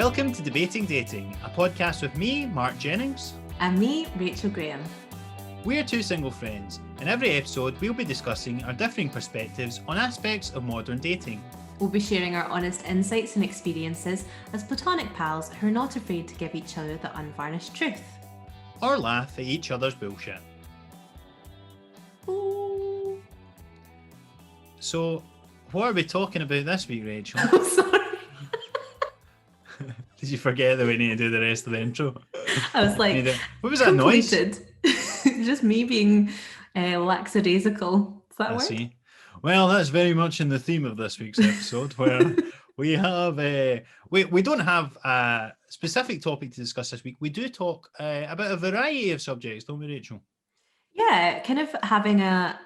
Welcome to Debating Dating, a podcast with me, Mark Jennings. And me, Rachel Graham. We're two single friends. In every episode, we'll be discussing our differing perspectives on aspects of modern dating. We'll be sharing our honest insights and experiences as platonic pals who are not afraid to give each other the unvarnished truth. Or laugh at each other's bullshit. Ooh. So, what are we talking about this week, Rachel? I'm sorry. Did you forget that we need to do the rest of the intro? I was like, what was that noise? Just me being lackadaisical. Does that work? See. Well, that's very much in the theme of this week's episode, where we have we don't have a specific topic to discuss this week. We do talk about a variety of subjects, don't we, Rachel? Yeah, kind of having a.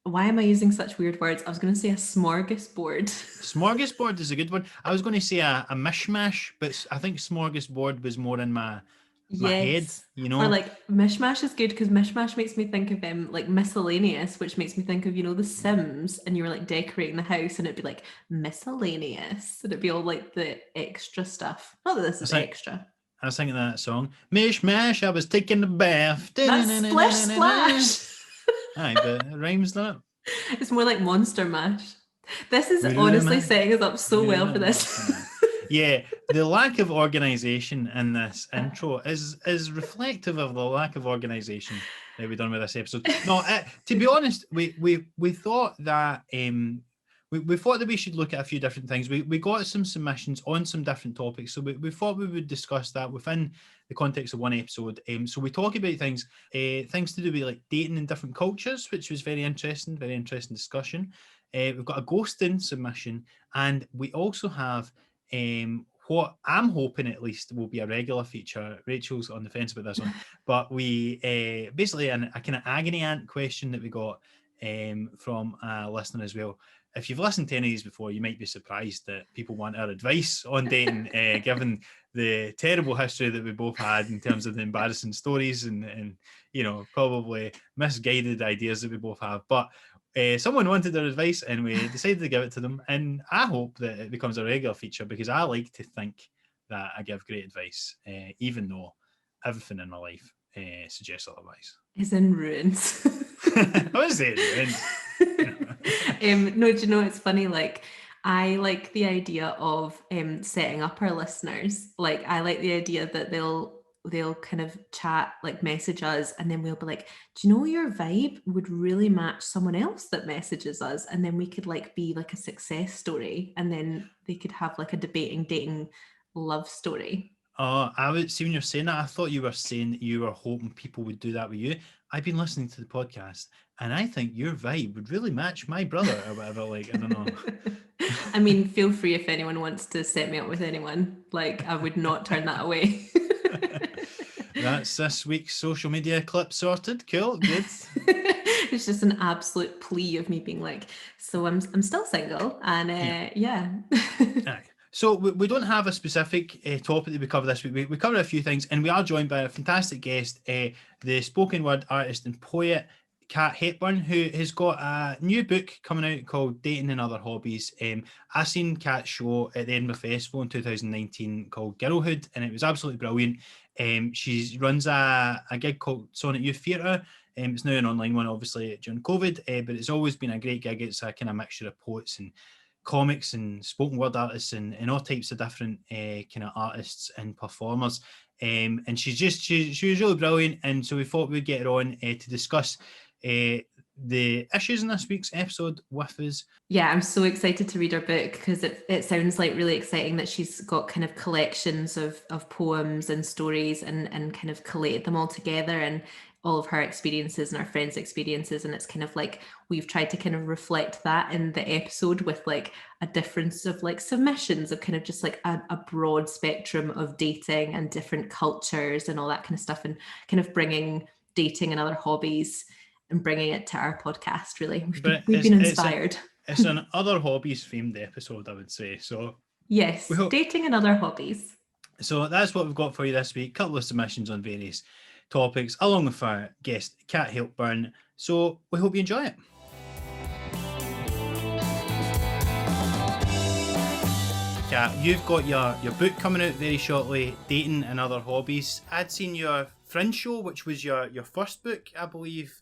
Why am I using such weird words? I was going to say a smorgasbord. Smorgasbord is a good one. I was going to say a mishmash, but I think smorgasbord was more in my head, you know. Or like mishmash is good because mishmash makes me think of like miscellaneous, which makes me think of, you know, The Sims, and you were like decorating the house and it'd be like miscellaneous and it'd be all like the extra stuff. Not that this is extra. I was thinking that song. Mishmash, I was taking a bath. That's splish splash. Aye, but it rhymes, doesn't it? It's more like Monster Mash. This is honestly setting us up so well for this. Yeah, the lack of organisation in this intro is reflective of the lack of organisation that we've done with this episode. No, to be honest, we thought that we thought that we should look at a few different things. We got some submissions on some different topics, so we thought we would discuss that within the context of one episode. So we talk about things to do with like dating in different cultures, which was very interesting discussion. We've got a ghosting submission, and we also have what I'm hoping at least will be a regular feature. Rachel's on the fence about this one, but we basically a kind of agony aunt question that we got from a listener as well. If you've listened to any of these before, you might be surprised that people want our advice on dating, given the terrible history that we both had in terms of the embarrassing stories and you know, probably misguided ideas that we both have. But someone wanted their advice and we decided to give it to them. And I hope that it becomes a regular feature because I like to think that I give great advice, even though everything in my life suggests otherwise. Is in ruins. I was saying ruins. No, do you know, it's funny, like I like the idea of setting up our listeners. Like I like the idea that they'll kind of chat, like message us, and then we'll be like, do you know your vibe would really match someone else that messages us? And then we could like be like a success story, and then they could have like a dating love story. Oh, I would see when you're saying that, I thought you were saying that you were hoping people would do that with you. I've been listening to the podcast and I think your vibe would really match my brother or whatever. Like, I don't know. I mean, feel free if anyone wants to set me up with anyone. Like, I would not turn that away. That's this week's social media clip sorted. Cool, good. It's just an absolute plea of me being like, so I'm still single, and yeah. Aye. So we don't have a specific topic that we cover this week. We cover a few things, and we are joined by a fantastic guest, the spoken word artist and poet, Cat Hepburn, who has got a new book coming out called Dating Other Hobbies. I seen Cat's show at the Edinburgh Festival in 2019 called Girlhood, and it was absolutely brilliant. She runs a gig called Sonnet Youth Theatre. It's now an online one, obviously, during COVID, but it's always been a great gig. It's a kind of mixture of poets and comics and spoken word artists and all types of different kind of artists and performers. And she was really brilliant. And so we thought we'd get her on to discuss the issues in this week's episode with us. Yeah, I'm so excited to read her book because it sounds like really exciting that she's got kind of collections of poems and stories and kind of collated them all together, and all of her experiences and our friends' experiences. And it's kind of like we've tried to kind of reflect that in the episode with like a difference of like submissions of kind of just like a broad spectrum of dating and different cultures and all that kind of stuff, and kind of bringing dating and other hobbies and bringing it to our podcast. Really, we've been inspired. It's an other hobbies themed episode, I would say. So yes, dating and other hobbies. So that's what we've got for you this week. Couple of submissions on various topics, along with our guest, Cat Hepburn. So we hope you enjoy it. Cat. You've got your book coming out very shortly, Dating and Other Hobbies. I'd seen your Fringe show, which was your first book, I believe,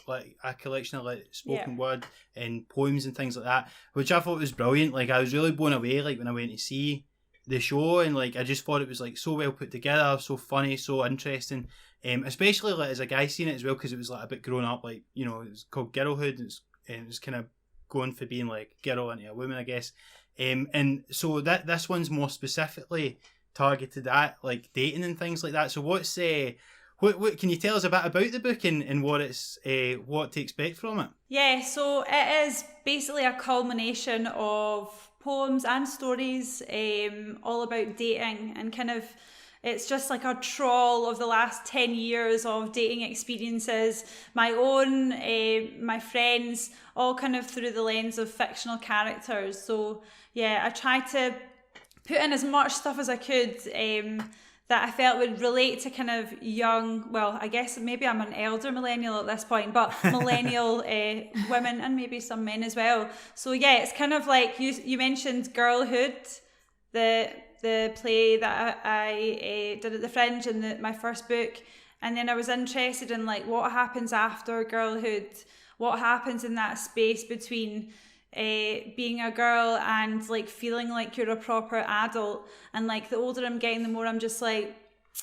like a collection of like spoken word and poems and things like that, which I thought was brilliant. Like, I was really blown away like when I went to see the show, and like I just thought it was like so well put together, so funny, so interesting. Especially like as a guy seeing it as well, because it was like a bit grown up, like, you know, it was called Girlhood, and it was kind of going for being like girl into a woman, I guess. And so this one's more specifically targeted at like dating and things like that. So what's what can you tell us a bit about the book and what it's what to expect from it? Yeah, so it is basically a culmination of poems and stories, all about dating, and kind of it's just like a trawl of the last 10 years of dating experiences, my own, my friends, all kind of through the lens of fictional characters. So yeah, I tried to put in as much stuff as I could that I felt would relate to kind of young, well, I guess maybe I'm an elder millennial at this point, but millennial women and maybe some men as well. So yeah, it's kind of like you mentioned Girlhood, the play that I did at the Fringe in my first book, and then I was interested in like what happens after girlhood, what happens in that space between being a girl and like feeling like you're a proper adult. And like the older I'm getting, the more I'm just like,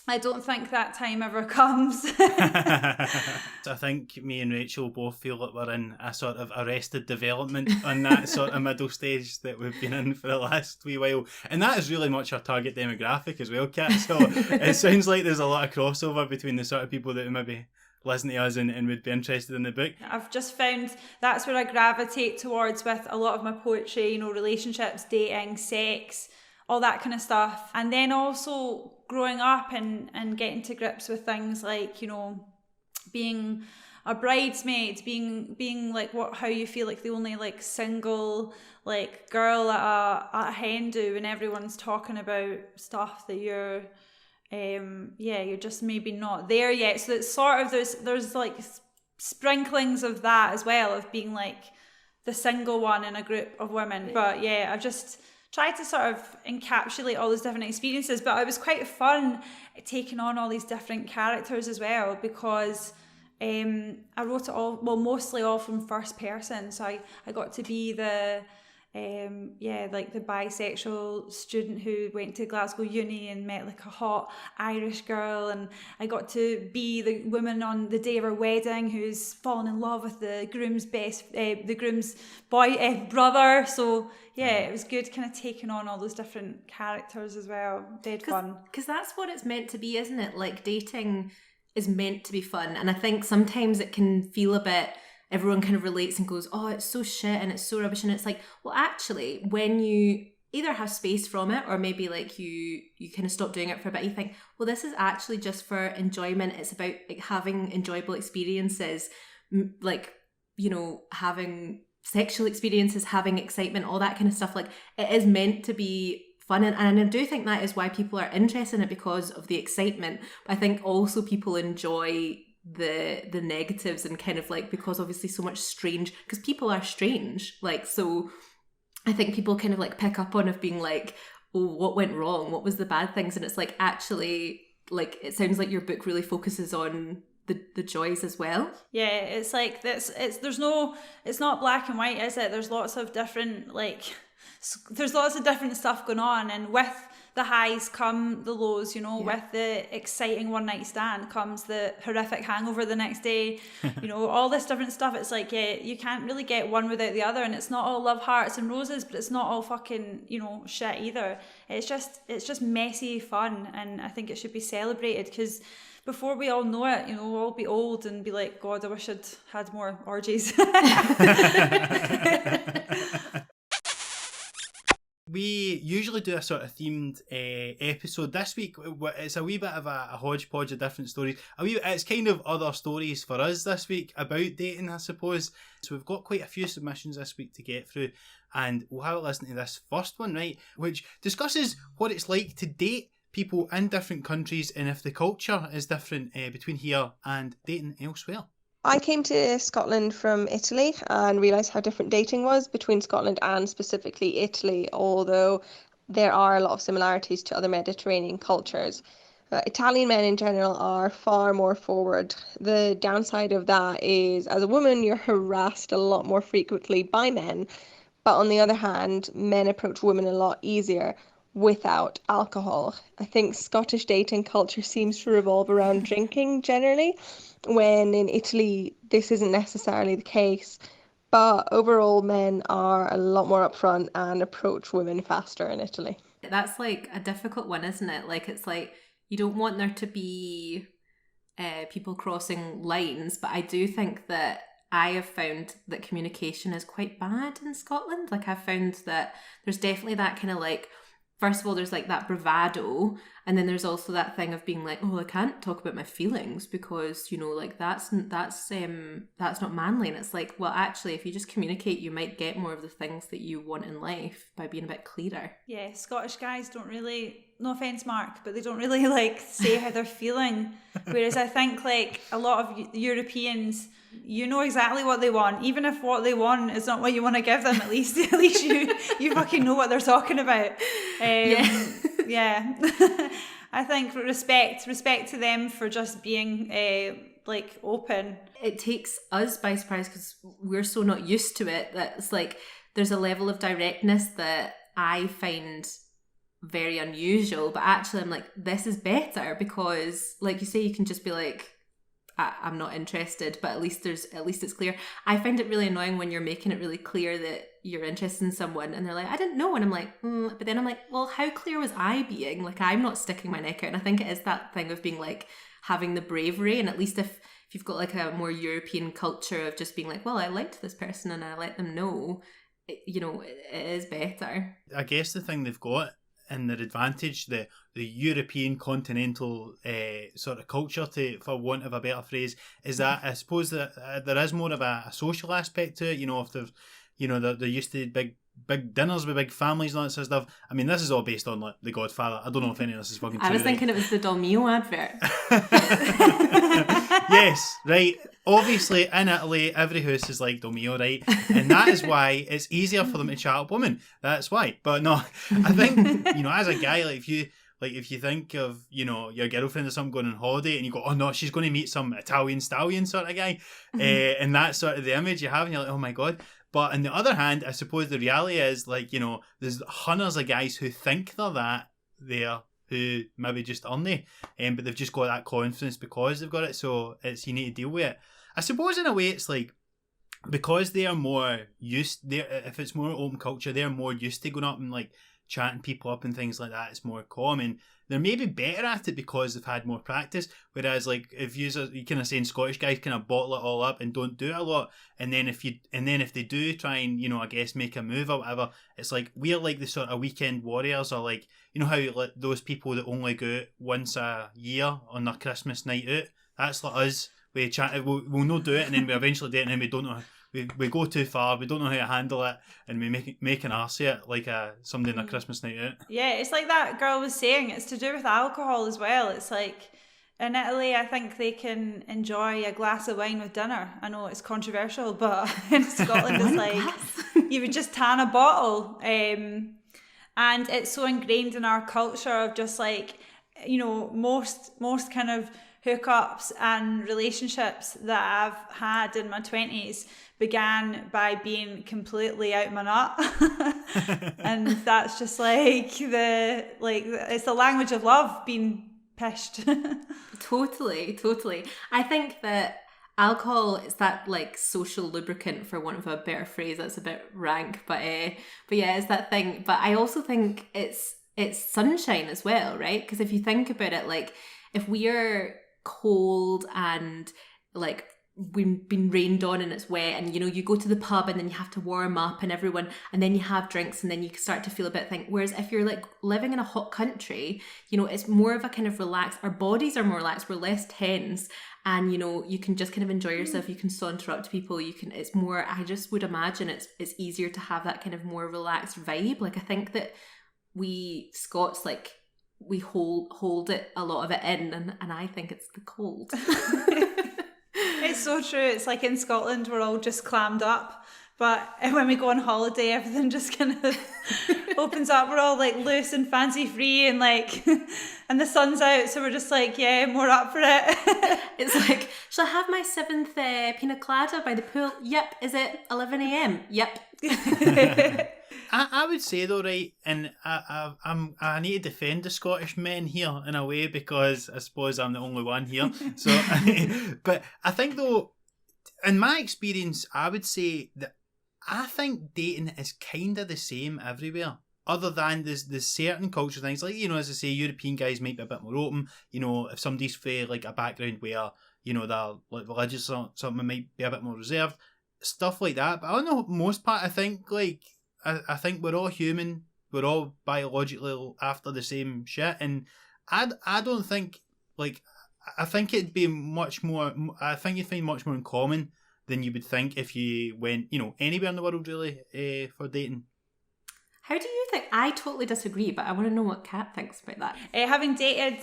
I don't think that time ever comes. I think me and Rachel both feel that we're in a sort of arrested development on that sort of middle stage that we've been in for the last wee while. And that is really much our target demographic as well, Kat. So it sounds like there's a lot of crossover between the sort of people that maybe listen to us and would be interested in the book. I've just found that's where I gravitate towards with a lot of my poetry, you know, relationships, dating, sex, all that kind of stuff. And then also growing up and getting to grips with things like, you know, being a bridesmaid, being like how you feel like the only like single like girl at a hen do, and everyone's talking about stuff that you're you're just maybe not there yet. So it's sort of there's like sprinklings of that as well, of being like the single one in a group of women. But yeah, I've just tried to sort of encapsulate all those different experiences. But it was quite fun taking on all these different characters as well, because I wrote it all, well, mostly all from first person. So I got to be the like the bisexual student who went to Glasgow Uni and met like a hot Irish girl, and I got to be the woman on the day of her wedding who's fallen in love with the groom's brother. So yeah, it was good kind of taking on all those different characters as well. Dead fun. Because that's what it's meant to be, isn't it? Like, dating is meant to be fun, and I think sometimes it can feel a bit, everyone kind of relates and goes, oh, it's so shit and it's so rubbish. And it's like, well, actually, when you either have space from it, or maybe like you kind of stop doing it for a bit, you think, well, this is actually just for enjoyment. It's about like having enjoyable experiences, like, you know, having sexual experiences, having excitement, all that kind of stuff. Like, it is meant to be fun, and I do think that is why people are interested in it, because of the excitement. But I think also people enjoy the negatives, and kind of like, because obviously so much strange, because people are strange, like, so I think people kind of like pick up on of being like, oh, what went wrong, what was the bad things? And it's like, actually, like, it sounds like your book really focuses on the joys as well. Yeah, it's like this, it's not black and white, is it? There's lots of different stuff going on, and with the highs come the lows, you know. Yeah. With the exciting one night stand comes the horrific hangover the next day. You know, all this different stuff. It's like, yeah, you can't really get one without the other, and it's not all love, hearts and roses, but it's not all fucking, you know, shit either. It's just messy fun, and I think it should be celebrated, because before we all know it, you know, we'll all be old and be like, God, I wish I'd had more orgies. We usually do a sort of themed episode. This week, it's a wee bit of a hodgepodge of different stories. It's kind of other stories for us this week about dating, I suppose. So we've got quite a few submissions this week to get through, and we'll have a listen to this first one, right, which discusses what it's like to date people in different countries, and if the culture is different between here and dating elsewhere. I came to Scotland from Italy and realised how different dating was between Scotland and specifically Italy, although there are a lot of similarities to other Mediterranean cultures. Italian men in general are far more forward. The downside of that is, as a woman, you're harassed a lot more frequently by men. But on the other hand, men approach women a lot easier without alcohol. I think Scottish dating culture seems to revolve around drinking generally, when in Italy this isn't necessarily the case. But overall, men are a lot more upfront and approach women faster in Italy. That's like a difficult one, isn't it? Like, it's like you don't want there to be people crossing lines, but I do think that I have found that communication is quite bad in Scotland. Like, I've found that there's definitely that kind of like, first of all, there's like that bravado, and then there's also that thing of being like, oh, I can't talk about my feelings because, you know, like that's not manly. And it's like, well, actually, if you just communicate, you might get more of the things that you want in life by being a bit clearer. Yeah, Scottish guys don't really, no offence, Mark, but they don't really like say how they're feeling. Whereas I think like a lot of Europeans, you know exactly what they want. Even if what they want is not what you want to give them, at least you fucking know what they're talking about. Yeah. I think respect to them for just being like open. It takes us by surprise because we're so not used to it that it's like there's a level of directness that I find very unusual, but actually I'm like, this is better because, like you say, you can just be like, I'm not interested, but at least it's clear. I find it really annoying when you're making it really clear that you're interested in someone and they're like, I didn't know, and I'm like, but then I'm like, well, how clear was I being? Like, I'm not sticking my neck out. And I think it is that thing of being like having the bravery, and at least if you've got like a more European culture of just being like, well, I liked this person and I let them know, it is better. I guess the thing they've got and their advantage, the European continental sort of culture, for want of a better phrase, is that I suppose that there is more of a social aspect to it. You know, if they're, they're used to big dinners with big families and all that sort of stuff. I mean, this is all based on like The Godfather. I don't know if any of this is fucking true. I was thinking it was the Dolmio advert. Yes, right. Obviously, in Italy, every house is like Dolmio, right? And that is why it's easier for them to chat up women. That's why. But no, I think, as a guy, like if you think of, your girlfriend or something going on holiday and you go, oh no, she's going to meet some Italian stallion sort of guy. And that's sort of the image you have and you're like, oh my God. But on the other hand, I suppose the reality is like, there's hundreds of guys who think they're that there who maybe just aren't they. But they've just got that confidence because they've got it. So you need to deal with it. I suppose in a way it's like, because they are more if it's more open culture, they're more used to going up and like chatting people up and things like that. It's more common. They're maybe better at it because they've had more practice. Whereas like if you kind of saying Scottish guys kind of bottle it all up and don't do it a lot, and then if they do try and I guess make a move or whatever, it's like we're like the sort of weekend warriors, or like how like those people that only go out once a year on their Christmas night out. That's like us. We chat. We'll not do it, and then we eventually do it, and then we don't know. We go too far. We don't know how to handle it, and we make an arse of it like somebody on a Christmas night out. Yeah, it's like that girl was saying. It's to do with alcohol as well. It's like in Italy, I think they can enjoy a glass of wine with dinner. I know it's controversial, but in Scotland, it's like you would just tan a bottle, and it's so ingrained in our culture of just like most kind of hookups and relationships that I've had in my 20s began by being completely out my nut. And that's just like it's the language of love, being pished. Totally. I think that alcohol is that like social lubricant, for want of a better phrase. That's a bit rank, but yeah, it's that thing. But I also think it's sunshine as well, right? Because if you think about it, like if we are cold and like we've been rained on and it's wet, and you go to the pub and then you have to warm up and everyone, and then you have drinks and then you start to feel a bit thing. Whereas if you're like living in a hot country, it's more of a kind of relaxed, our bodies are more relaxed, we're less tense, and you can just kind of enjoy yourself, you can saunter up to people, it's more, I just would imagine it's easier to have that kind of more relaxed vibe. Like I think that we Scots, like we hold it, a lot of it in, and I think it's the cold. It's so true. It's like in Scotland we're all just clammed up, But when we go on holiday, everything just kind of opens up. We're all like loose and fancy free, and like, and the sun's out, so we're just like, yeah, more up for it. It's like, shall I have my 7th pina colada by the pool? Yep. Is it 11 a.m? Yep. I would say though, right, and I need to defend the Scottish men here in a way, because I suppose I'm the only one here. So, but I think though, in my experience, I would say that I think dating is kind of the same everywhere. Other than there's certain cultural things, like, you know, as I say, European guys might be a bit more open. You know, if somebody's from like a background where, you know, they're like religious or something, might be a bit more reserved, stuff like that. But on the most part, I think like I think we're all human. We're all biologically after the same shit, and I don't think like I think it'd be much more. I think you'd find much more in common than you would think if you went, you know, anywhere in the world really for dating. How do you think? I totally disagree, but I want to know what Kat thinks about that. Having dated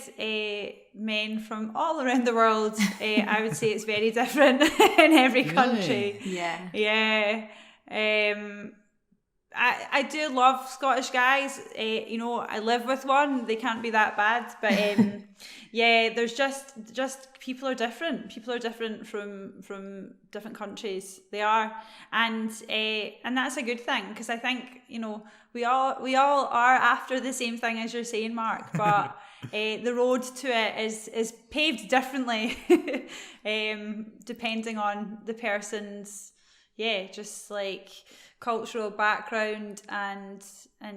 men from all around the world, I would say it's very different in every country. Yeah. Yeah. I do love Scottish guys. You know, I live with one. They can't be that bad. But yeah, there's just people are different. People are different from different countries. They are, and that's a good thing, because I think, you know, we all are after the same thing, as you're saying, Mark. But the road to it is paved differently, depending on the person's just like cultural background, and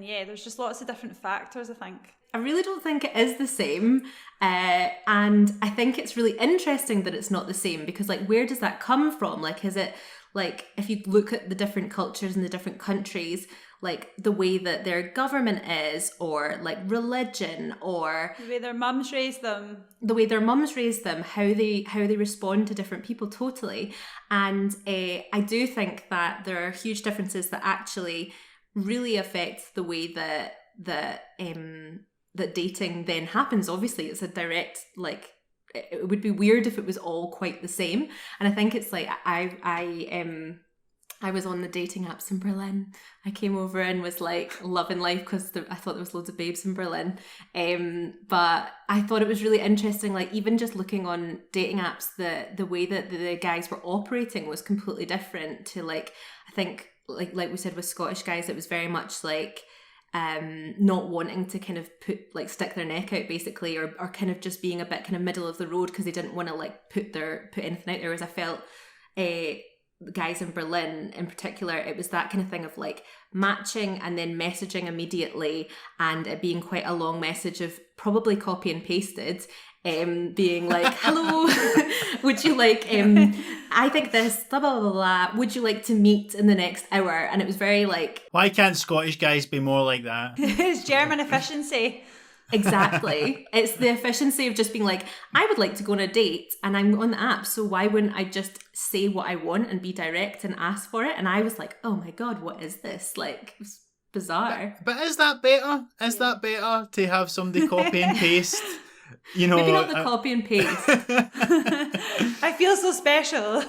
yeah, there's just lots of different factors, I think. I really don't think it is the same, and I think it's really interesting that it's not the same, because like, where does that come from? Like, is it like, if you look at the different cultures in the different countries, like the way that their government is, or like religion, or the way their mums raised them, how they respond to different people, totally. And I do think that there are huge differences that actually really affect the way that dating then happens. Obviously, it's a direct, like, it would be weird if it was all quite the same. And I think it's like, I was on the dating apps in Berlin. I came over and was like loving life, because I thought there was loads of babes in Berlin. But I thought it was really interesting, like even just looking on dating apps, the way that the guys were operating was completely different to, like, I think like we said with Scottish guys, it was very much like not wanting to kind of stick their neck out, basically, or kind of just being a bit kind of middle of the road, because they didn't want to like put anything out there. Whereas I felt guys in Berlin in particular, it was that kind of thing of like matching and then messaging immediately, and it being quite a long message of probably copy and pasted, being like, hello, would you like, I think this, blah, blah, blah, blah, would you like to meet in the next hour? And it was very like... Why can't Scottish guys be more like that? It's German efficiency. Exactly. It's the efficiency of just being like, I would like to go on a date and I'm on the app, so why wouldn't I just say what I want and be direct and ask for it? And I was like, oh my God, what is this? Like, it's bizarre. But is that better? Is that better to have somebody copy and paste? You know, maybe not the copy and paste. I feel so special.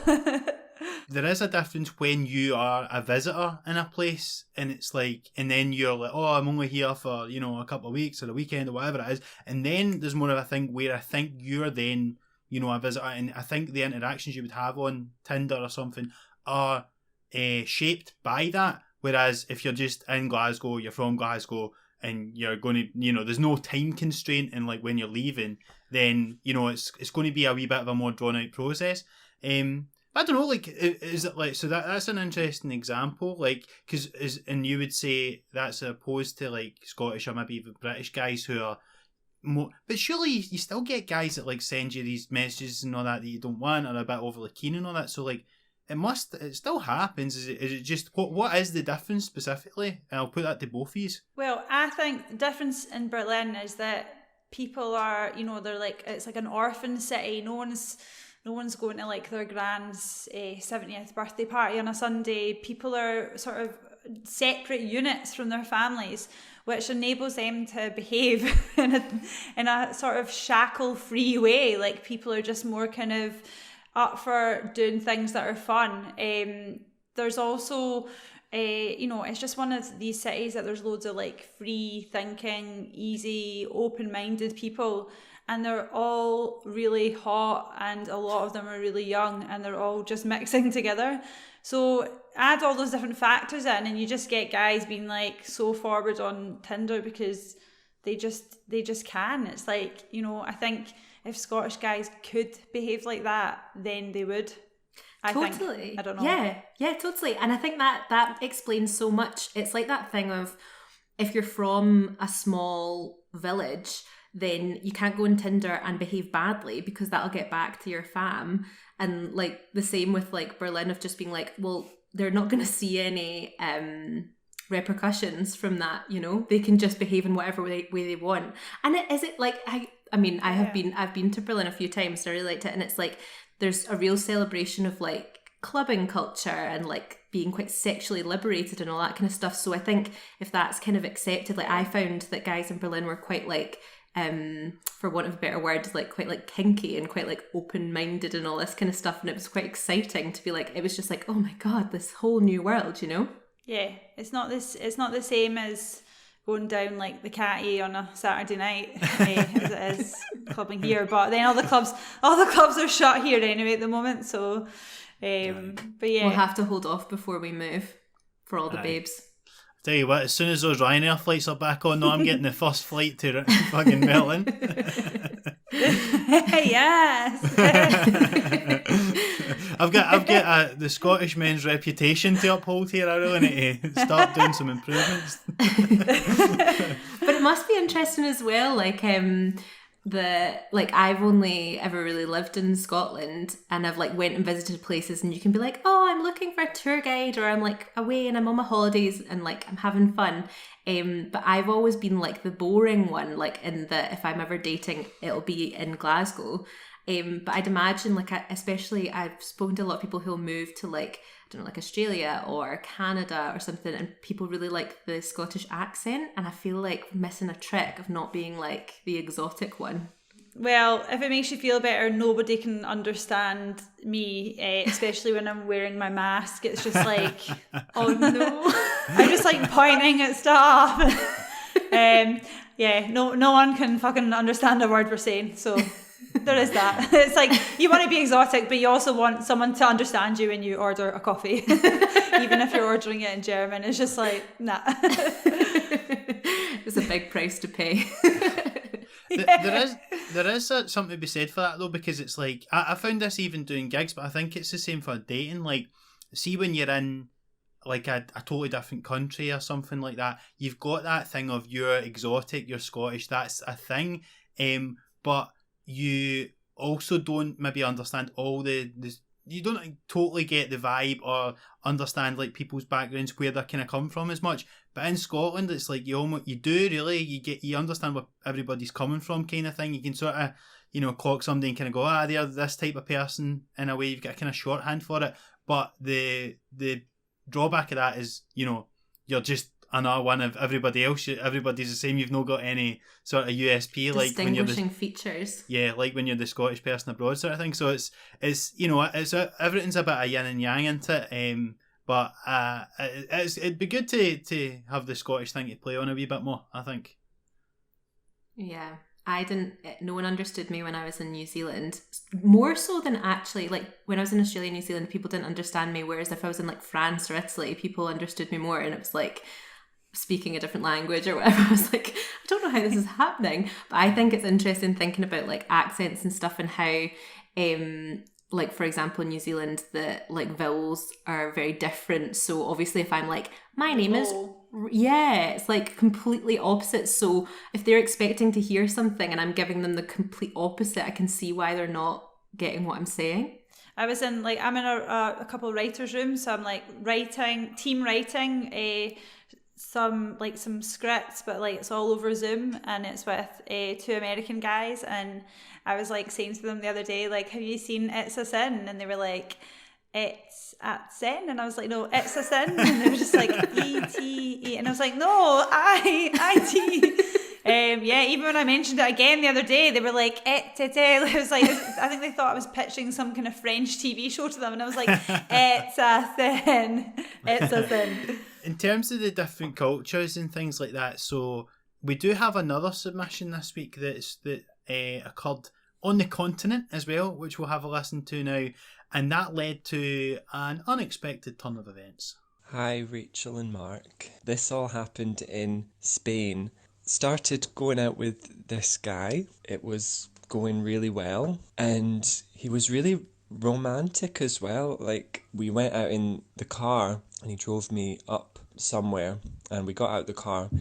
There is a difference when you are a visitor in a place, and it's like, and then you're like, oh, I'm only here for, you know, a couple of weeks or a weekend or whatever it is. And then there's more of a thing where I think you're then, you know, a visitor, and I think the interactions you would have on Tinder or something are shaped by that. Whereas if you're just in Glasgow, you're from Glasgow, and you're going to, you know, there's no time constraint in like when you're leaving, then, you know, it's going to be a wee bit of a more drawn out process. I don't know, like, is it like, so that's an interesting example, like, because, and you would say that's opposed to like Scottish or maybe even British guys who are more, but surely you still get guys that like send you these messages and all that you don't want, or a bit overly keen and all that, so like, it still happens. Is it just, what is the difference specifically? And I'll put that to both of you. Well, I think the difference in Berlin is that people are, you know, they're like, it's like an orphan city. No one's going to like their grand's 70th birthday party on a Sunday. People are sort of separate units from their families, which enables them to behave in a sort of shackle-free way. Like, people are just more kind of up for doing things that are fun. there's also it's just one of these cities that there's loads of like free thinking, easy, open-minded people, and they're all really hot, and a lot of them are really young, and they're all just mixing together. So add all those different factors in, and you just get guys being like so forward on Tinder because they just can. It's like, I think if Scottish guys could behave like that, then they would. Totally. I don't know. Yeah, totally. And I think that explains so much. It's like that thing of, if you're from a small village, then you can't go on Tinder and behave badly because that'll get back to your fam. And like the same with like Berlin, of just being like, well, they're not going to see any repercussions from that, they can just behave in whatever way they want. And is it like, I've been to Berlin a few times, so I really liked it, and it's like there's a real celebration of like clubbing culture and like being quite sexually liberated and all that kind of stuff. So I think if that's kind of accepted, like I found that guys in Berlin were quite like, for want of a better word, like quite like kinky and quite like open-minded and all this kind of stuff, and it was quite exciting to be like, it was just like, oh my god, this whole new world, Yeah, it's not the same as going down like the Catty on a Saturday night as it is clubbing here. But then all the clubs are shut here anyway at the moment. So, but yeah, we'll have to hold off before we move for all the babes. Tell you what, as soon as those Ryanair flights are back on, I'm getting the first flight to fucking Berlin. Yes. I've got the Scottish men's reputation to uphold here. I really need to start doing some improvements. But it must be interesting as well, like I've only ever really lived in Scotland, and I've like went and visited places, and you can be like, oh, I'm looking for a tour guide, or I'm like away and I'm on my holidays and like I'm having fun. But I've always been like the boring one, like in that if I'm ever dating, it'll be in Glasgow. But I'd imagine like, especially I've spoken to a lot of people who'll move to like, I don't know, like Australia or Canada or something, and people really like the Scottish accent, and I feel like missing a trick of not being like the exotic one. Well, if it makes you feel better, nobody can understand me, especially when I'm wearing my mask. It's just like, oh no, I'm just like pointing at stuff. No one can fucking understand a word we're saying, so there is that. It's like, you want to be exotic, but you also want someone to understand you when you order a coffee. Even if you're ordering it in German, it's just like, nah. It's a big price to pay. There is something to be said for that though, because it's like, I found this even doing gigs, but I think it's the same for dating. Like, see, when you're in like a totally different country or something like that, you've got that thing of you're exotic, you're Scottish, that's a thing, but you also don't maybe understand all the you don't totally get the vibe or understand like people's backgrounds, where they're kind of come from as much. But in Scotland, it's like you understand where everybody's coming from, kind of thing. You can sort of clock somebody and kind of go, they're this type of person. In a way, you've got a kind of shorthand for it. But the drawback of that is, you're just another one of everybody else. Everybody's the same. You've not got any sort of USP, like when you're features. Yeah, like when you're the Scottish person abroad, sort of thing. So it's everything's a bit of yin and yang into it. But it'd be good to have the Scottish thing to play on a wee bit more, I think. Yeah, no one understood me when I was in New Zealand, more so than actually, like when I was in Australia and New Zealand, people didn't understand me, whereas if I was in like France or Italy, people understood me more, and it was like speaking a different language or whatever. I was like, I don't know how this is happening. But I think it's interesting thinking about like accents and stuff, and how like for example in New Zealand the like vowels are very different. So obviously if I'm like, my name is, it's like completely opposite. So if they're expecting to hear something and I'm giving them the complete opposite, I can see why they're not getting what I'm saying. I'm in a couple of writers' rooms, so I'm like team writing some scripts, but like it's all over Zoom, and it's with two American guys, and I was like saying to them the other day, like, have you seen It's a Sin? And they were like, it's at sin, and I was like, no, it's a sin, and they were just like E-T-E, and I was like, no, I-T, Yeah, even when I mentioned it again the other day, they were like, it was like, I think they thought I was pitching some kind of French TV show to them, and I was like, it's a thing. It's a thing. In terms of the different cultures and things like that, so we do have another submission this week that occurred on the continent as well, which we'll have a listen to now, and that led to an unexpected turn of events. Hi, Rachel and Mark. This all happened in Spain. Started going out with this guy. It was going really well, and he was really romantic as well. Like, we went out in the car and he drove me up somewhere, and we got out the car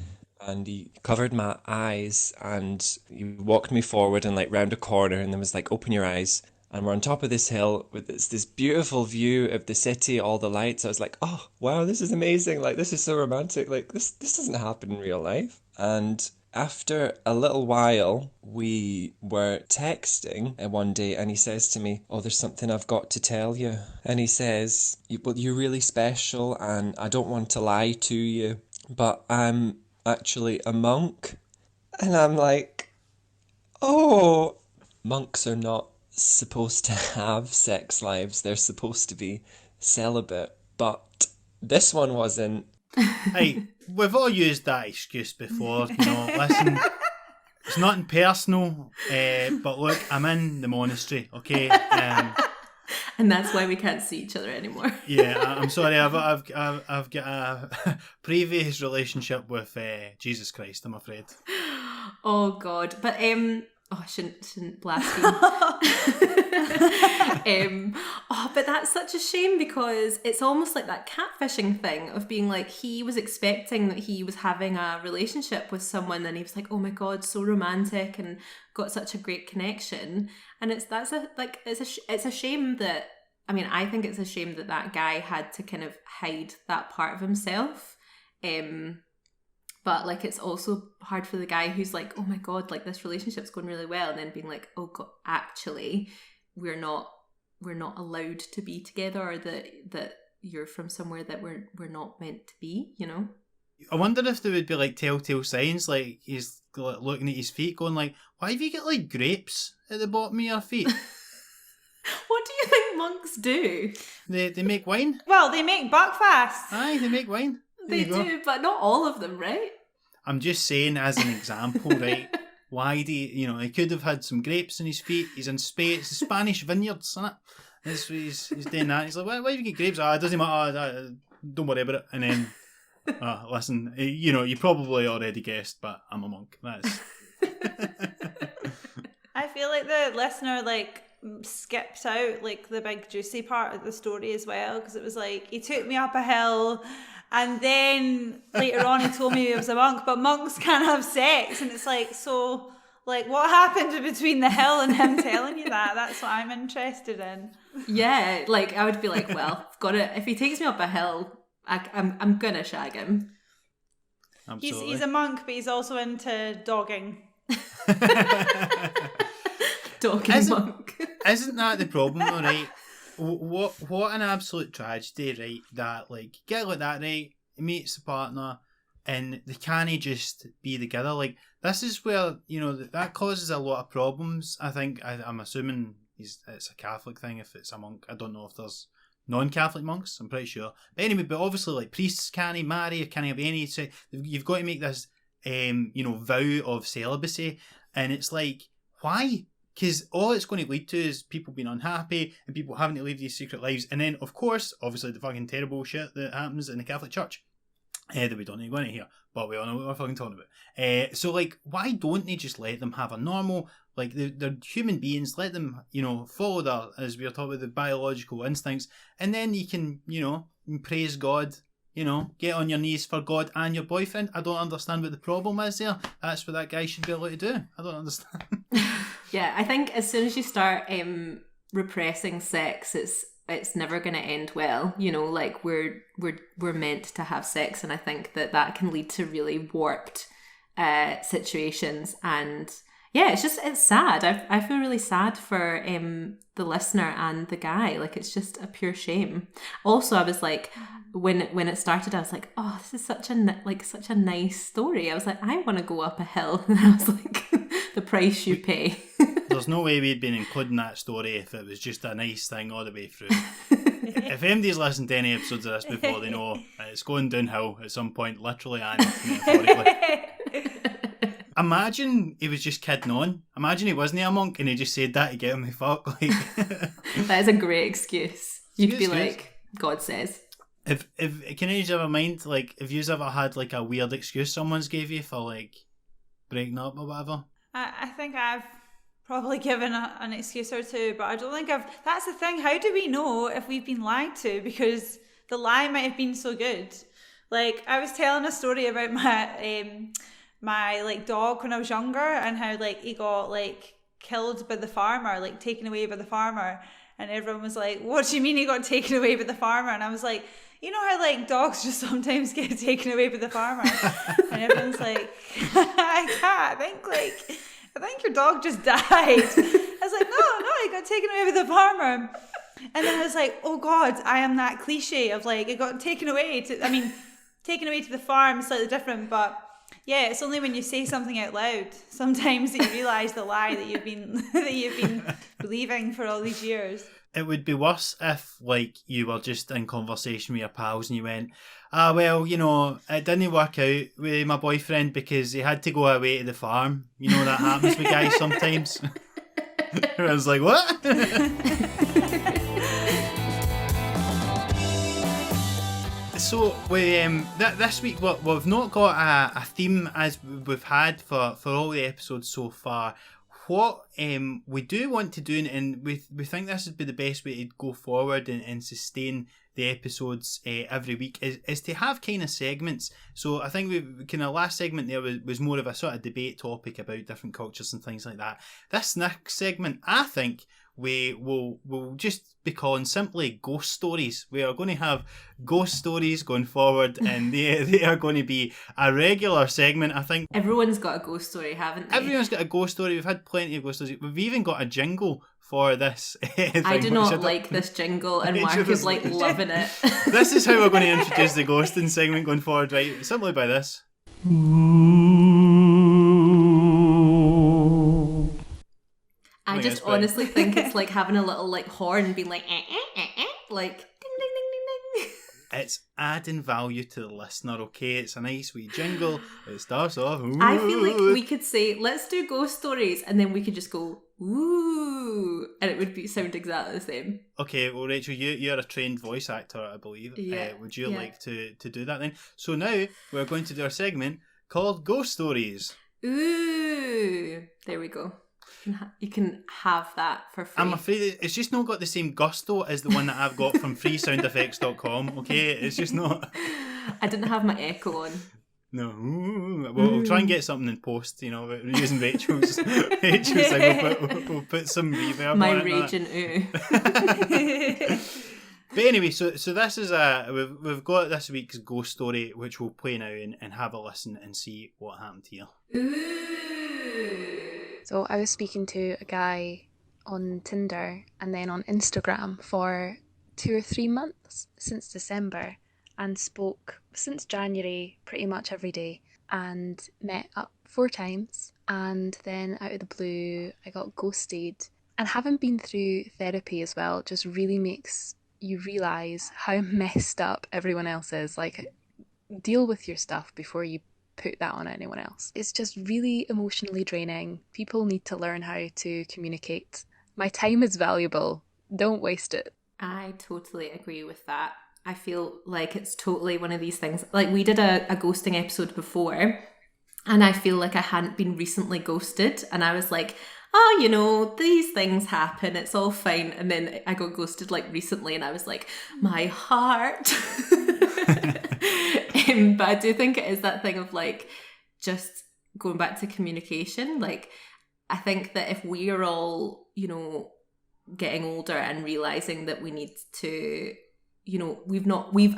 and he covered my eyes and he walked me forward and like round a corner, and then was like, open your eyes. And we're on top of this hill with this beautiful view of the city, all the lights. I was like, oh, wow, this is amazing. Like, this is so romantic. Like, this doesn't happen in real life. And after a little while, we were texting one day, and he says to me, oh, there's something I've got to tell you. And he says, well, you're really special, and I don't want to lie to you, but I'm actually a monk. And I'm like, oh, monks are not supposed to have sex lives. They're supposed to be celibate, but this one wasn't. Hey, we've all used that excuse before, listen, it's nothing personal, but look, I'm in the monastery, okay, and that's why we can't see each other anymore. Yeah, I'm sorry, I've got a previous relationship with Jesus Christ, I'm afraid. Oh God, but I shouldn't blaspheme. But that's such a shame, because it's almost like that catfishing thing of being like, he was expecting that he was having a relationship with someone, and he was like, oh my God, so romantic, and got such a great connection. And it's a shame that, I mean, I think it's a shame that that guy had to kind of hide that part of himself. But like, it's also hard for the guy who's like, oh my God, like this relationship's going really well, and then being like, oh God, actually, we're not allowed to be together, or that you're from somewhere that we're not meant to be, I wonder if there would be like telltale signs, like he's looking at his feet going like, why have you got like grapes at the bottom of your feet? What do you think monks do? They make wine. Well, they make buckfast. Aye, they make wine. They do, but not all of them, right? I'm just saying as an example, right? Why do he could have had some grapes in his feet. He's in Spain. It's the Spanish vineyards, isn't it? That's what he's doing that. He's like, why have you get grapes? It doesn't matter. Don't worry about it. And then, listen, you probably already guessed, but I'm a monk. That's. I feel like the listener skipped out like the big juicy part of the story as well, because it was like, he took me up a hill, and then later on he told me he was a monk, but monks can't have sex. And it's like, so like, what happened between the hill and him telling you that? That's what I'm interested in. Yeah, like I would be like, well, if he takes me up a hill, I'm gonna shag him. Absolutely. He's a monk, but he's also into dogging. Dogging monk. Isn't that the problem though, right? What an absolute tragedy, right? That like, get like that, right? He meets the partner and they can't just be together. Like, this is where, that causes a lot of problems. I think, I'm assuming it's a Catholic thing if it's a monk. I don't know if there's non-Catholic monks, I'm pretty sure. But anyway, but obviously like priests can't marry, can't have any, so you've got to make this, vow of celibacy. And it's like, why? Because all it's going to lead to is people being unhappy and people having to live these secret lives. And then, of course, obviously the fucking terrible shit that happens in the Catholic Church that we don't need to go into here, but we all know what we're fucking talking about. So, like, why don't they just let them have a normal, like, they're human beings, let them, follow their, as we were talking about, the biological instincts, and then you can, praise God, get on your knees for God and your boyfriend. I don't understand what the problem is there. That's what that guy should be able to do. I don't understand. Yeah, I think as soon as you start repressing sex, it's never going to end well. Like we're meant to have sex, and I think that can lead to really warped situations. And yeah, it's sad. I feel really sad for the listener and the guy. Like, it's just a pure shame. Also, I was like, when it started, I was like, oh, this is such a nice story. I was like, I want to go up a hill. And I was like, the price you pay. There's no way we'd been including that story if it was just a nice thing all the way through. If MD's listened to any episodes of this before, they know it's going downhill at some point, literally and metaphorically. Imagine he was just kidding on. Imagine he wasn't a monk and he just said that to get him the fuck. Like, that is a great excuse. You could be excuse. like, God says. If can you ever mind, like, if you've ever had like a weird excuse someone's gave you for like breaking up or whatever? I think I've probably given an excuse or two, but I don't think that's the thing. How do we know if we've been lied to? Because the lie might have been so good. Like, I was telling a story about my like dog when I was younger, and how like he got like killed by the farmer, like taken away by the farmer, and everyone was like, what do you mean he got taken away by the farmer? And I was like, you know how like dogs just sometimes get taken away by the farmer? And everyone's like, I think your dog just died. I was like, no, he got taken away by the farmer. And then I was like, oh God, I am that cliche of like, it got taken away taken away to the farm, slightly different, but yeah, it's only when you say something out loud sometimes that you realise the lie that you've been believing for all these years. It would be worse if, like, you were just in conversation with your pals and you went, well, you know, it didn't work out with my boyfriend because he had to go away to the farm. You know, that happens with guys sometimes. I was like, what? So this week we've not got a theme as we've had for all the episodes so far. What we do want to do, and we think this would be the best way to go forward and sustain the episodes every week, is to have kind of segments. So I think we kind of last segment there was more of a sort of debate topic about different cultures and things like that. This next segment, I think, we'll just be calling simply ghost stories. We are going to have ghost stories going forward, and they are going to be a regular segment, I think. Everyone's got a ghost story, haven't they? Everyone's got a ghost story. We've had plenty of ghost stories. We've even got a jingle for this thing. I do not like this jingle, and Mark is like loving it. This is how we're going to introduce the ghosting segment going forward, right? Simply by this. I just honestly think it's like having a little like horn being like like ding ding ding ding ding. It's adding value to the listener, okay? It's a nice wee jingle. It starts off. Ooh. I feel like we could say, let's do ghost stories, and then we could just go ooh, and it would sound exactly the same. Okay, well, Rachel, you're a trained voice actor, I believe. Yeah. Would you like to do that then? So now we're going to do our segment called Ghost Stories. Ooh, there we go. You can have that for free. I'm afraid it's just not got the same gusto as the one that I've got from freesoundeffects.com, okay? It's just not... I didn't have my echo on. No. Well, we'll try and get something in post, you know, using Rachel's thing. We'll put some reverb my on it. My raging ooh. But anyway, so this is we've got this week's ghost story, which we'll play now and have a listen and see what happened here. So I was speaking to a guy on Tinder and then on Instagram for 2 or 3 months since December, and spoke since January pretty much every day, and met up 4 times, and then out of the blue I got ghosted. And having been through therapy as well just really makes you realise how messed up everyone else is. Like, deal with your stuff before you put that on anyone else. It's just really emotionally draining. People need to learn how to communicate. My time is valuable. Don't waste it. I totally agree with that. I feel like it's totally one of these things. Like, we did a ghosting episode before, and I feel like I hadn't been recently ghosted, and I was like, oh, you know, these things happen, it's all fine. And then I got ghosted like recently, and I was like, my heart. But I do think it is that thing of like just going back to communication. Like, I think that if we are all, you know, getting older and realizing that we need to, you know,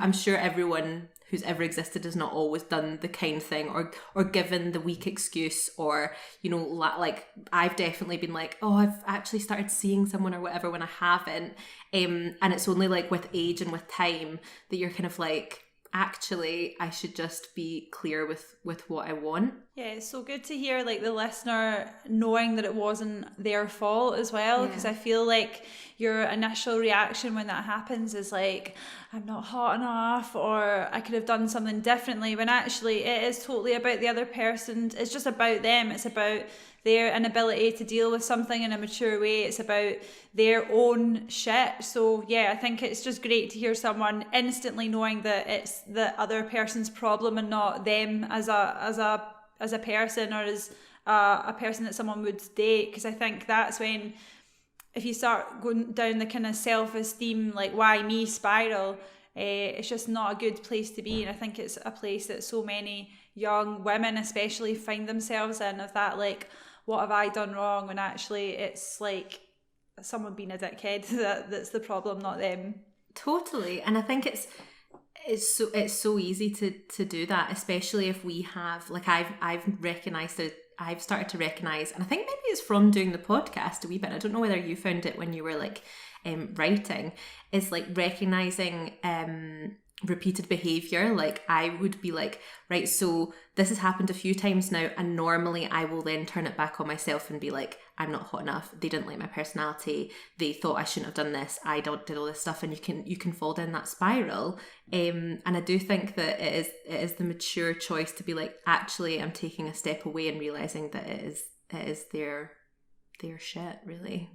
I'm sure everyone who's ever existed has not always done the kind thing or given the weak excuse, or, you know, like I've definitely been like, oh, I've actually started seeing someone or whatever when I haven't. And it's only like with age and with time that you're kind of like, actually, I should just be clear with what I want. Yeah, it's so good to hear like the listener knowing that it wasn't their fault as well, because I feel like your initial reaction when that happens is like, I'm not hot enough, or I could have done something differently, when actually it is totally about the other person. It's just about them. It's about their inability to deal with something in a mature way. It's about their own shit. So yeah, I think it's just great to hear someone instantly knowing that it's the other person's problem and not them as a person, or as a person that someone would date. Because I think that's when, if you start going down the kind of self-esteem, like why me spiral, it's just not a good place to be. And I think it's a place that so many young women especially find themselves in, of that like, what have I done wrong, when actually it's like someone being a dickhead that's the problem, not them. Totally. And I think it's so easy to do that, especially if we have, like, I've recognized that I've started to recognize, and I think maybe it's from doing the podcast a wee bit. I don't know whether you found it when you were like writing, is like recognizing repeated behavior. Like I would be like, right, so this has happened a few times now, and normally I will then turn it back on myself and be like, I'm not hot enough, they didn't like my personality, they thought I shouldn't have done this, I did all this stuff, and you can fall down that spiral. And I do think that it is the mature choice to be like, actually I'm taking a step away and realizing that it is their shit, really.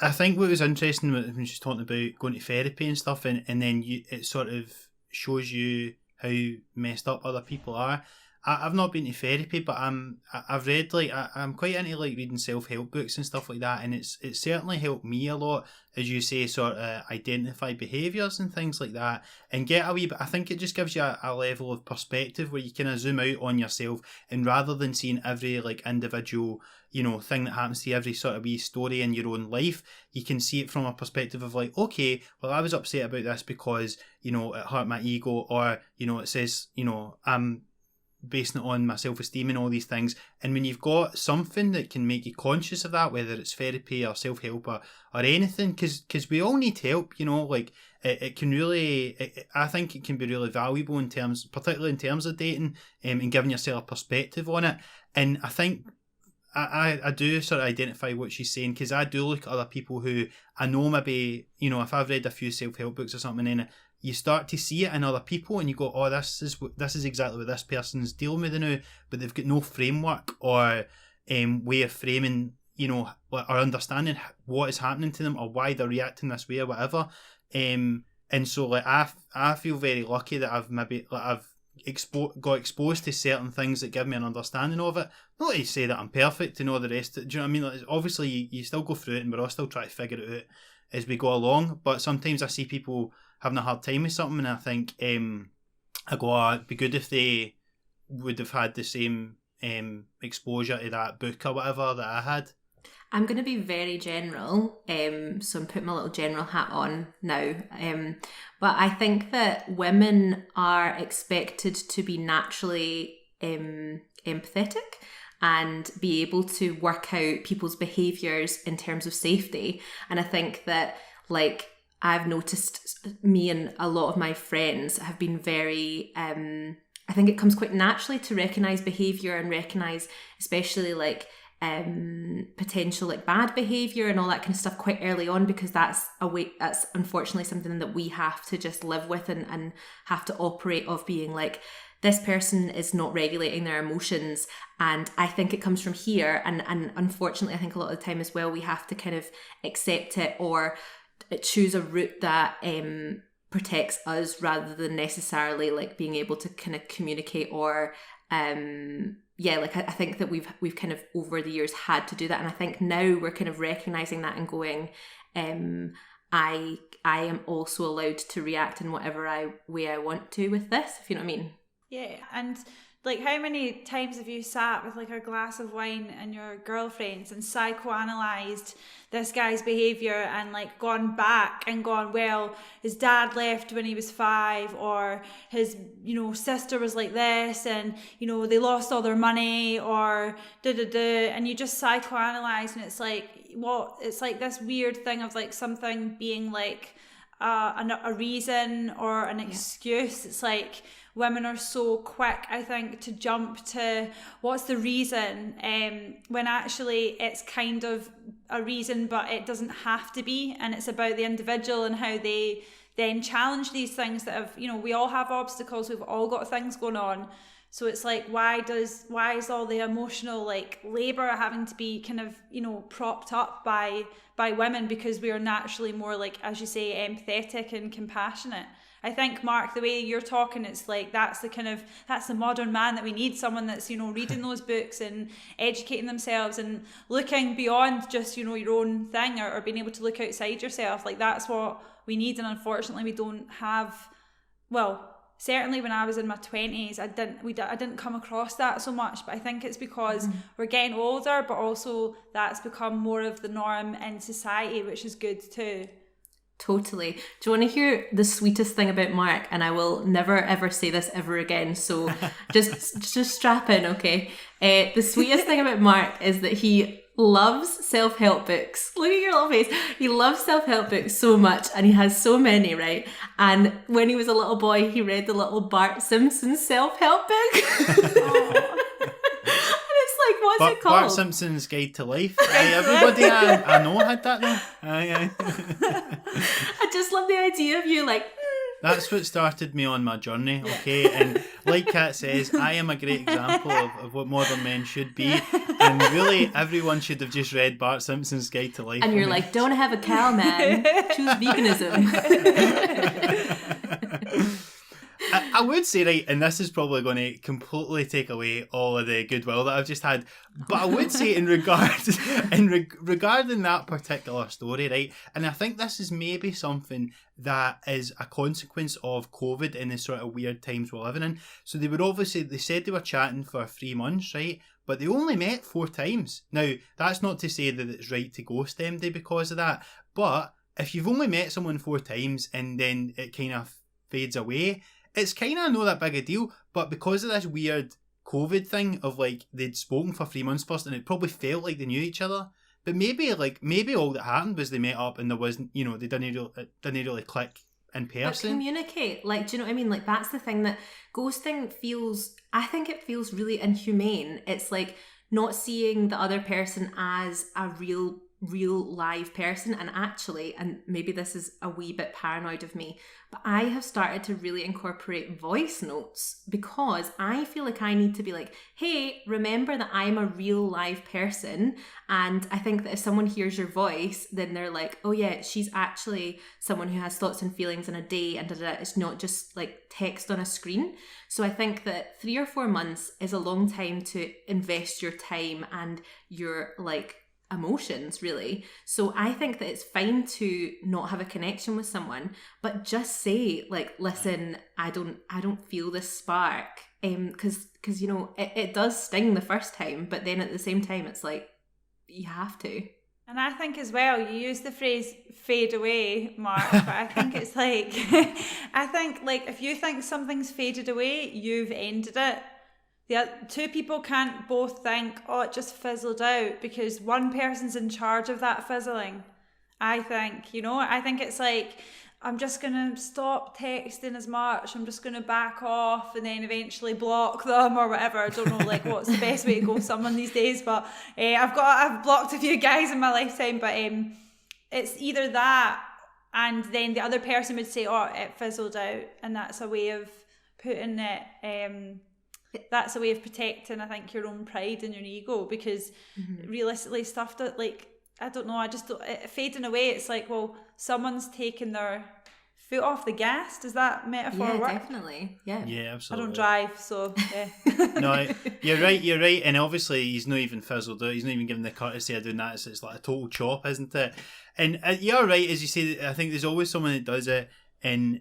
I think what was interesting when she's talking about going to therapy and stuff, and then it sort of shows you how messed up other people are. I've not been to therapy, but I've read, like, I'm quite into like reading self-help books and stuff like that, and it's certainly helped me a lot, as you say, sort of identify behaviours and things like that, and get a wee bit. I think it just gives you a level of perspective where you kind of zoom out on yourself, and rather than seeing every like individual, you know, thing that happens to you, every sort of wee story in your own life, you can see it from a perspective of like, okay, well, I was upset about this because, you know, it hurt my ego, or, you know, it says, you know, I'm basing it on my self-esteem and all these things. And when you've got something that can make you conscious of that, whether it's therapy or self-help or anything, because we all need help, you know, like it can really, I think it can be really valuable in terms, particularly in terms of dating, and giving yourself a perspective on it. And I think I do sort of identify what she's saying, because I do look at other people who I know, maybe, you know, if I've read a few self-help books or something, and you start to see it in other people, and you go, oh, this is exactly what this person's dealing with now, but they've got no framework or way of framing, you know, or understanding what is happening to them or why they're reacting this way or whatever. And so like I feel very lucky that I've maybe got exposed to certain things that give me an understanding of it. Not to say that I'm perfect and all the rest. Do you know what I mean? Like, obviously, you still go through it, and we're all still trying to figure it out as we go along. But sometimes I see people having a hard time with something, and I think I go, oh, it'd be good if they would have had the same exposure to that book or whatever that I had. I'm going to be very general, so I'm putting my little general hat on now. But I think that women are expected to be naturally empathetic and be able to work out people's behaviours in terms of safety. And I think that, like, I've noticed me and a lot of my friends have been very... I think it comes quite naturally to recognise behaviour and recognise, especially, like, potential like bad behavior and all that kind of stuff quite early on, because that's unfortunately something that we have to just live with and have to operate of, being like, this person is not regulating their emotions, and I think it comes from here, and unfortunately I think a lot of the time as well we have to kind of accept it or choose a route that protects us rather than necessarily like being able to kind of communicate or like I think that we've kind of over the years had to do that, and I think now we're kind of recognizing that and going, I am also allowed to react in whatever way I want to with this, if you know what I mean. Yeah, and Like, how many times have you sat with like a glass of wine and your girlfriends and psychoanalyzed this guy's behavior and like gone back and gone, well, his dad left when he was 5, or his, you know, sister was like this, and, you know, they lost all their money, or and you just psychoanalyze, and it's like, what, it's like this weird thing of like something being like a reason or an excuse. It's like women are so quick, I think, to jump to what's the reason, when actually it's kind of a reason, but it doesn't have to be, and it's about the individual and how they then challenge these things that have, you know, we all have obstacles, we've all got things going on. So it's like, why is all the emotional like labor having to be kind of, you know, propped up by women, because we are naturally more, like, as you say, empathetic and compassionate. I think, Mark, the way you're talking, it's like that's the modern man that we need, someone that's, you know, reading those books and educating themselves and looking beyond just, you know, your own thing, or being able to look outside yourself. Like, that's what we need, and unfortunately we don't have, well, certainly when I was in my 20s, I didn't come across that so much, but I think it's because we're getting older, but also that's become more of the norm in society, which is good too. Totally. Do you want to hear the sweetest thing about Mark? And I will never ever say this ever again, so just strap in, okay? The sweetest thing about Mark is that he loves self-help books. Look at your little face. He loves self-help books so much, and he has so many, right? And when he was a little boy, he read the little Bart Simpson self-help book. Like, what's it called? Bart Simpson's Guide to Life. Everybody I know had that though. Aye. I just love the idea of you like... That's what started me on my journey, okay? And like Kat says, I am a great example of what modern men should be. And really, everyone should have just read Bart Simpson's Guide to Life. And you're like, don't have a cow, man. Choose veganism. I would say, right, and this is probably going to completely take away all of the goodwill that I've just had, but I would say regarding that particular story, right, and I think this is maybe something that is a consequence of COVID and the sort of weird times we're living in. So they said they were chatting for 3 months, right, but they only met 4 times. Now, that's not to say that it's right to ghost them because of that, but if you've only met someone 4 times and then it kind of fades away, it's kind of not that big a deal, but because of this weird COVID thing of like they'd spoken for 3 months first and it probably felt like they knew each other, but maybe all that happened was they met up and there wasn't, you know, they didn't really click in person. But communicate, like, do you know what I mean? Like, that's the thing that ghosting I think it feels really inhumane. It's like not seeing the other person as a real live person. And actually, and maybe this is a wee bit paranoid of me, but I have started to really incorporate voice notes, because I feel like I need to be like, hey, remember that I'm a real live person. And I think that if someone hears your voice, then they're like, oh yeah, she's actually someone who has thoughts and feelings in a day, and it's not just like text on a screen. So I think that 3 or 4 months is a long time to invest your time and your like emotions, really. So I think that it's fine to not have a connection with someone, but just say like, listen, I don't feel this spark, because you know it does sting the first time, but then at the same time it's like you have to. And I think as well, you use the phrase fade away, Mark, but I think it's like I think like if you think something's faded away, you've ended it. The 2 people can't both think, oh, it just fizzled out, because one person's in charge of that fizzling. I think, you know, I think it's like, I'm just going to stop texting as much. I'm just going to back off and then eventually block them or whatever. I don't know, like, what's the best way to go with someone these days, but I've blocked a few guys in my lifetime, but it's either that, and then the other person would say, oh, it fizzled out, and that's a way of putting it, that's a way of protecting, I think, your own pride and your ego, because realistically stuff that, like, I don't know, fading away, it's like, well, someone's taken their foot off the gas. Does that metaphor work? Yeah, definitely. Yeah, absolutely. I don't drive, so yeah. No, you're right, and obviously he's not even fizzled out, he's not even given the courtesy of doing that. It's like a total chop, isn't it? And you're right, as you say, I think there's always someone that does it, and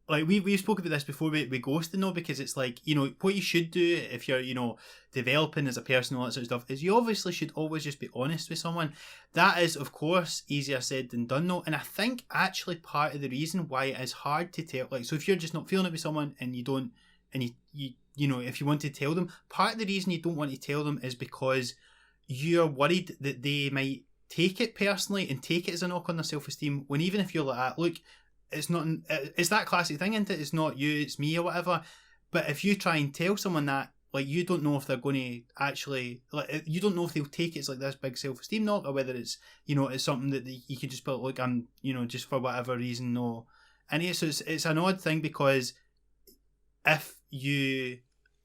like we've spoken about this before with ghosting though, because it's like, you know, what you should do if you're, you know, developing as a person, all that sort of stuff, is you obviously should always just be honest with someone. That is, of course, easier said than done though. And I think actually part of the reason why it is hard to tell, like, so if you're just not feeling it with someone and you don't, and you know, if you want to tell them, part of the reason you don't want to tell them is because you're worried that they might take it personally and take it as a knock on their self-esteem, when even if you're like, look, it's not, it's that classic thing, isn't it? It's not you, it's me, or whatever. But if you try and tell someone that, like, you don't know if they're going to actually, like, you don't know if they'll take it as like this big self-esteem knock, or whether it's, you know, it's something that you can just be like, look, I'm, you know, just for whatever reason, no. And so it's an odd thing, because if you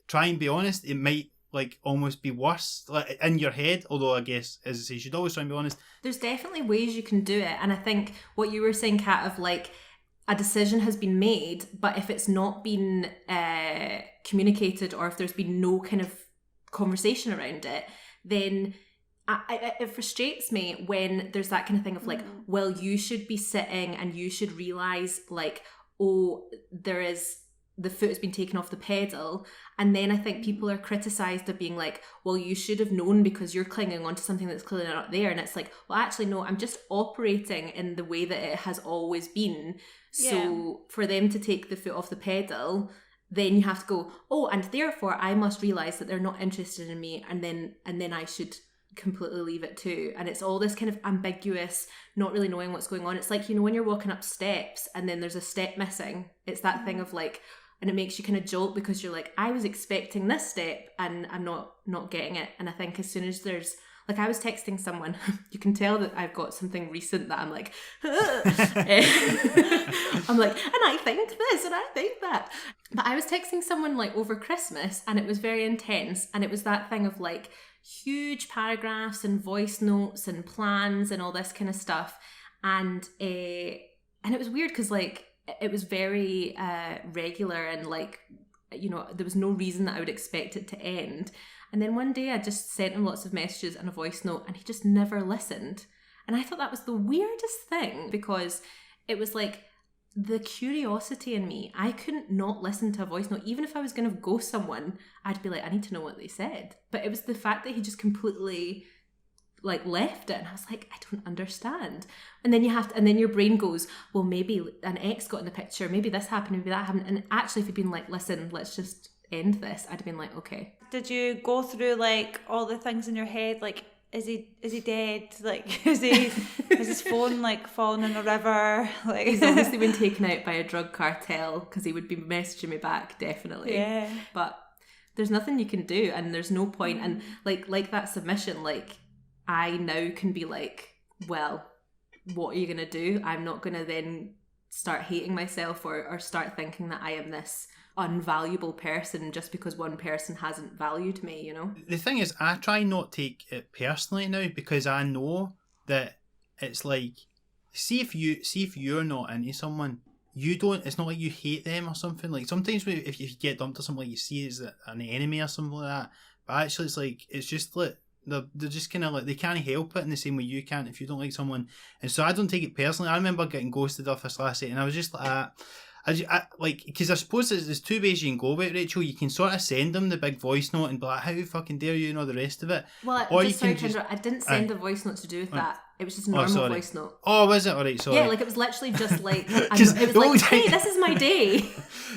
try and be honest, it might like almost be worse, like in your head, although I guess, as I say, you should always try and be honest. There's definitely ways you can do it, and I think what you were saying, Kat, of like, a decision has been made, but if it's not been communicated, or if there's been no kind of conversation around it, then it frustrates me when there's that kind of thing of like, well, you should be sitting and you should realise, like, oh, the foot has been taken off the pedal. And then I think people are criticised of being like, well, you should have known because you're clinging onto something that's clearly not there. And it's like, well, actually, no, I'm just operating in the way that it has always been. So for them to take the foot off the pedal, then you have to go, oh, and therefore I must realise that they're not interested in me, and then I should completely leave it too. And it's all this kind of ambiguous, not really knowing what's going on. It's like, you know, when you're walking up steps and then there's a step missing, it's that thing of like, and it makes you kind of jolt, because you're like, I was expecting this step and I'm not getting it. And I think as soon as there's, like, I was texting someone, you can tell that I've got something recent that I'm like, I'm like, and I think this and I think that. But I was texting someone like over Christmas, and it was very intense. And it was that thing of like huge paragraphs and voice notes and plans and all this kind of stuff. And it was weird, because like, it was very regular, and like, you know, there was no reason that I would expect it to end. And then one day I just sent him lots of messages and a voice note, and he just never listened. And I thought that was the weirdest thing, because it was like the curiosity in me. I couldn't not listen to a voice note. Even if I was going to ghost someone, I'd be like, I need to know what they said. But it was the fact that he just completely like left it, and I was like, I don't understand. And then and then your brain goes, well, maybe an ex got in the picture, maybe this happened, maybe that happened. And actually, if you'd been like, listen, let's just end this, I'd have been like, okay. Did you go through like all the things in your head, like, is he dead, like, is his phone like fallen in a river, like he's obviously been taken out by a drug cartel, because he would be messaging me back, definitely. Yeah, but there's nothing you can do, and there's no point. And like that submission, like, I now can be like, well, what are you going to do? I'm not going to then start hating myself or start thinking that I am this unvaluable person just because one person hasn't valued me, you know? The thing is, I try not to take it personally now, because I know that it's like, see if you're not into someone, it's not like you hate them or something. Like, sometimes if you get dumped or something, like, you see it as an enemy or something like that. But actually, it's like, it's just like, they're just kind of like, they can't help it in the same way you can't if you don't like someone. And so I don't take it personally. I remember getting ghosted off this last night, and I was just like, I like, because I suppose there's two ways you can go with it, Rachel. You can sort of send them the big voice note and be like, how fucking dare you, and all the rest of it. Well, or just, sorry, Kendra, I didn't send a voice note to do with that. It was just a normal voice note. Oh, was it? Alright, sorry. Yeah, like, it was literally just like, it was like, hey, this is my day.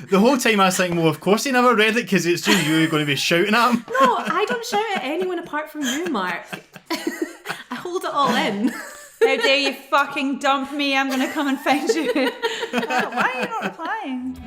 The whole time I was thinking, well, of course he never read it, because it's just you going to be shouting at him. No, I don't shout at anyone apart from you, Mark. I hold it all in. How dare you fucking dump me? I'm going to come and find you. Why are you not replying?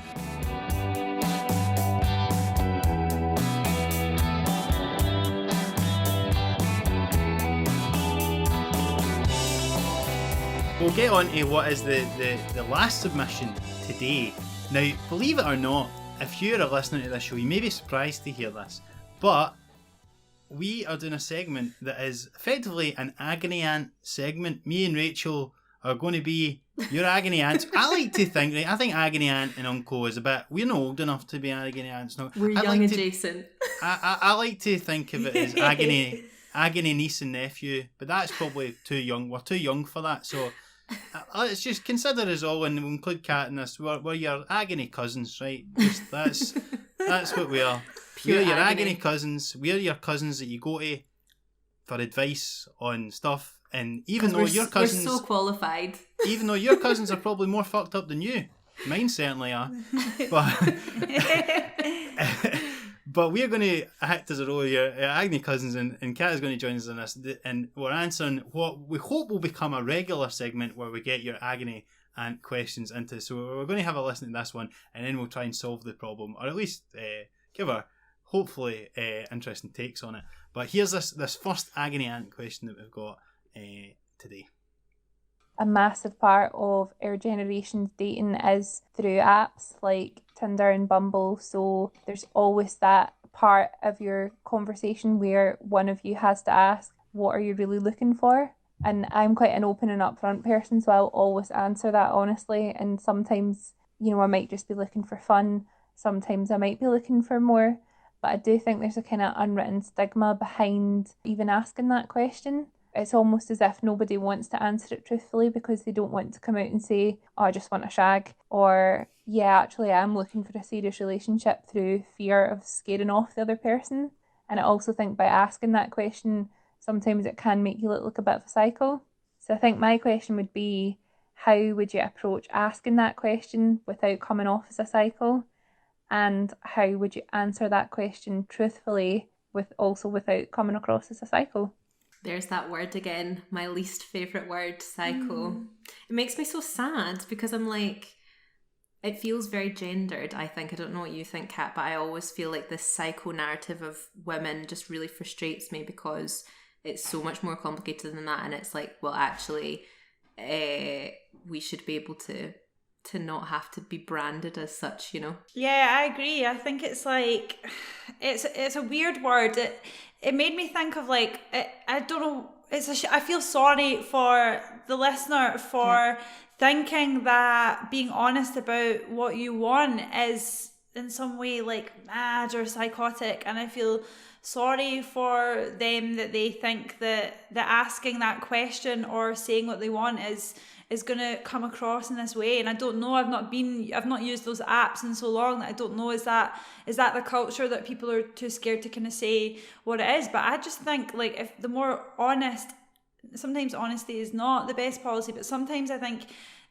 We'll get on to what is the last submission today. Now, believe it or not, if you're a listener to this show, you may be surprised to hear this, but we are doing a segment that is effectively an Agony Aunt segment. Me and Rachel are going to be your Agony Aunts. I like to think, right, I think Agony Aunt and Uncle is we're not old enough to be Agony Aunts. No, we're young adjacent. I like to think of it as Agony niece and nephew, but that's probably too young. We're too young for that, so Let's just consider us all, and we'll include Cat in this. We're your agony cousins, right? Just that's what we are. Pure We're your agony. agony cousins. We're your cousins that you go to for advice on stuff. And even though your cousins, we're so qualified. even though your cousins are probably more fucked up than you, mine certainly are. But we're going to act as a role of your agony cousins, and Kat is going to join us in this, and we're answering what we hope will become a regular segment where we get your agony aunt questions into. So we're going to have a listen to this one, and then we'll try and solve the problem, or at least give our hopefully interesting takes on it. But here's this first agony aunt question that we've got today. A massive part of our generation's dating is through apps like Tinder and Bumble, so there's always that part of your conversation where one of you has to ask, what are you really looking for? And I'm quite an open and upfront person, so I'll always answer that honestly. And sometimes, you know, I might just be looking for fun, sometimes I might be looking for more, but I do think there's a kind of unwritten stigma behind even asking that question. It's almost as if nobody wants to answer it truthfully because they don't want to come out and say, oh, I just want a shag, or yeah, actually I'm looking for a serious relationship, through fear of scaring off the other person. And I also think by asking that question, sometimes it can make you look like a bit of a psycho. So I think my question would be, how would you approach asking that question without coming off as a psycho? And how would you answer that question truthfully without coming across as a psycho? There's that word again, my least favourite word, psycho. It makes me so sad because I'm like, it feels very gendered, I think. I don't know what you think, Kat, but I always feel like this psycho narrative of women just really frustrates me because it's so much more complicated than that. And it's like, well, actually, we should be able to not have to be branded as such, you know? Yeah, I agree. I think it's like, it's a weird word. It made me think of like, I don't know, I feel sorry for the listener for thinking that being honest about what you want is in some way like mad or psychotic, and I feel sorry for them that they think that asking that question or saying what they want is going to come across in this way. And I don't know, I've not used those apps in so long that I don't know, is that the culture that people are too scared to kind of say what it is? But I just think like, if the more honest, sometimes honesty is not the best policy, but sometimes I think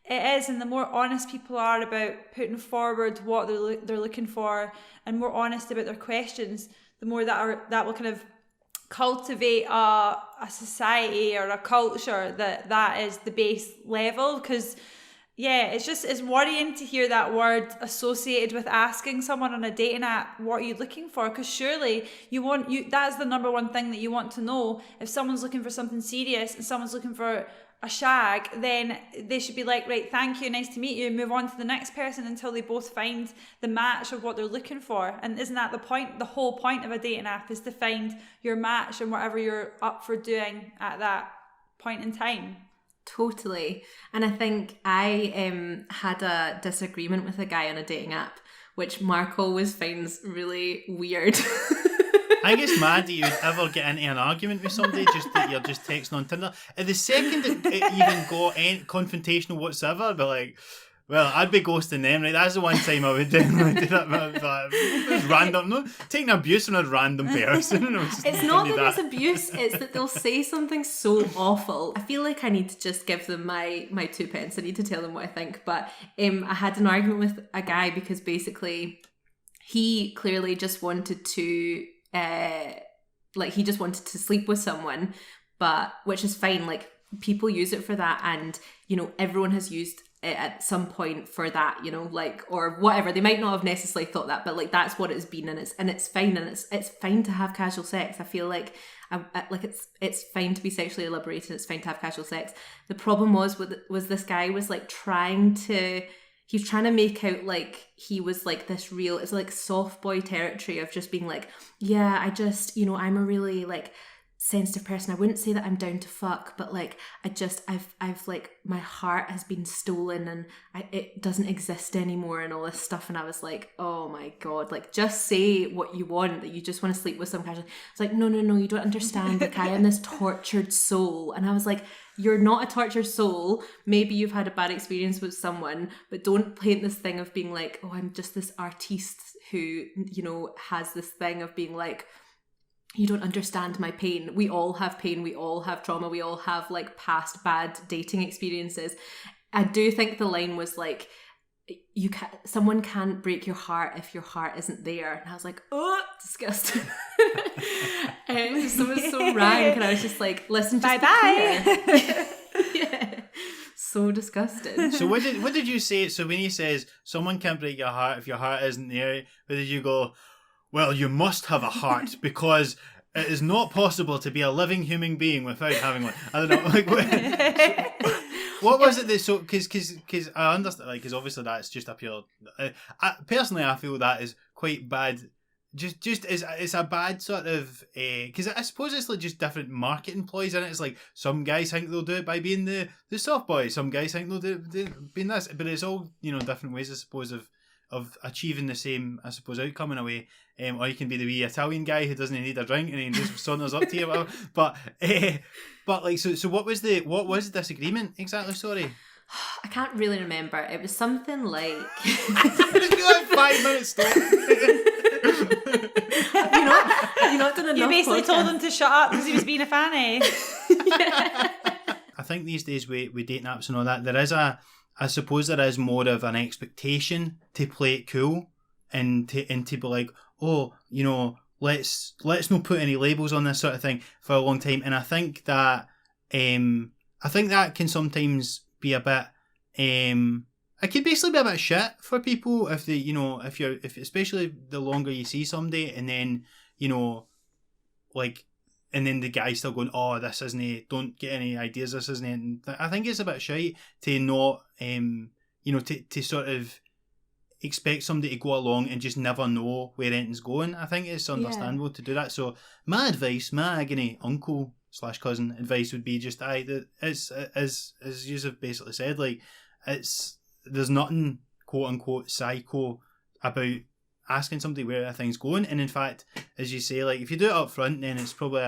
it is, and the more honest people are about putting forward what they're looking for, and more honest about their questions, the more that will kind of cultivate a society or a culture that is the base level. Because it's worrying to hear that word associated with asking someone on a dating app, what are you looking for? Because surely that's the number one thing that you want to know. If someone's looking for something serious and someone's looking for a shag, then they should be like, right, thank you, nice to meet you, move on to the next person until they both find the match of what they're looking for. And isn't that the point? The whole point of a dating app is to find your match and whatever you're up for doing at that point in time. Totally. And I think I had a disagreement with a guy on a dating app, which Mark always finds really weird. I think it's mad that you would ever get into an argument with somebody just that you're just texting on Tinder. And the second it even got any confrontational whatsoever, I'd be like, well, I'd be ghosting them, right? That's the one time I would do that. It was random. No, taking abuse from a random person. It's not that it's abuse, it's that they'll say something so awful. I feel like I need to just give them my 2 pence. I need to tell them what I think. But I had an argument with a guy because basically he clearly just wanted to he just wanted to sleep with someone, but which is fine. Like, people use it for that, and you know, everyone has used it at some point for that, you know, like, or whatever. They might not have necessarily thought that, but like, that's what it's been, and it's fine, and it's fine to have casual sex. I feel like it's fine to be sexually liberated. It's fine to have casual sex. The problem was this guy was like he was trying to make out like he was like this real, it's like soft boy territory of just being like, yeah, I just, you know, I'm a really like sensitive person. I wouldn't say that I'm down to fuck, but like I've like, my heart has been stolen and it doesn't exist anymore and all this stuff. And I was like, oh my God, like just say what you want, that you just want to sleep with some person. It's like, no, you don't understand. Like I am this tortured soul. And I was like, you're not a tortured soul. Maybe you've had a bad experience with someone, but don't paint this thing of being like, oh, I'm just this artiste who, you know, has this thing of being like, you don't understand my pain. We all have pain. We all have trauma. We all have like past bad dating experiences. I do think the line was like, someone can't break your heart if your heart isn't there. And I was like, oh, disgusting. Someone was so rank, and I was just like, listen, just bye. Yeah, so disgusting. So what did you say? So when he says someone can't break your heart if your heart isn't there, where did you go, well, you must have a heart because it is not possible to be a living human being without having one. I don't know. Like, what was it that so? Because I understand, like, because obviously that's just a pure. Personally, I feel that is quite bad. Just it's a bad sort of because I suppose it's like just different marketing ploys in it. It's like some guys think they'll do it by being the soft boy. Some guys think they'll do it being this, but it's all, you know, different ways, I suppose, of achieving the same, I suppose, outcome in a way. Or you can be the wee Italian guy who doesn't need a drink and he just saunters up to you, whatever. But like, so what was the disagreement exactly? Sorry, I can't really remember. It was something like it's like 5 minutes stop. You're not done enough. You basically told him to shut up because he was being a fanny. Yeah. I think these days with dating apps and all that, I suppose there is more of an expectation to play it cool and to be like, oh, you know, let's not put any labels on this sort of thing for a long time. And I think that can sometimes be a bit it could basically be a bit shit for people if they, you know, if especially the longer you see somebody and then, you know, like, and then the guy's still going, oh, this isn't, don't get any ideas, this isn't. And I think it's a bit shite to not, you know, to sort of expect somebody to go along and just never know where anything's going. I think it's understandable to do that. So my advice, my agony uncle / cousin advice would be just, as you have basically said, like, there's nothing quote unquote psycho about asking somebody where thing's going. And in fact, as you say, like, if you do it up front, then it's probably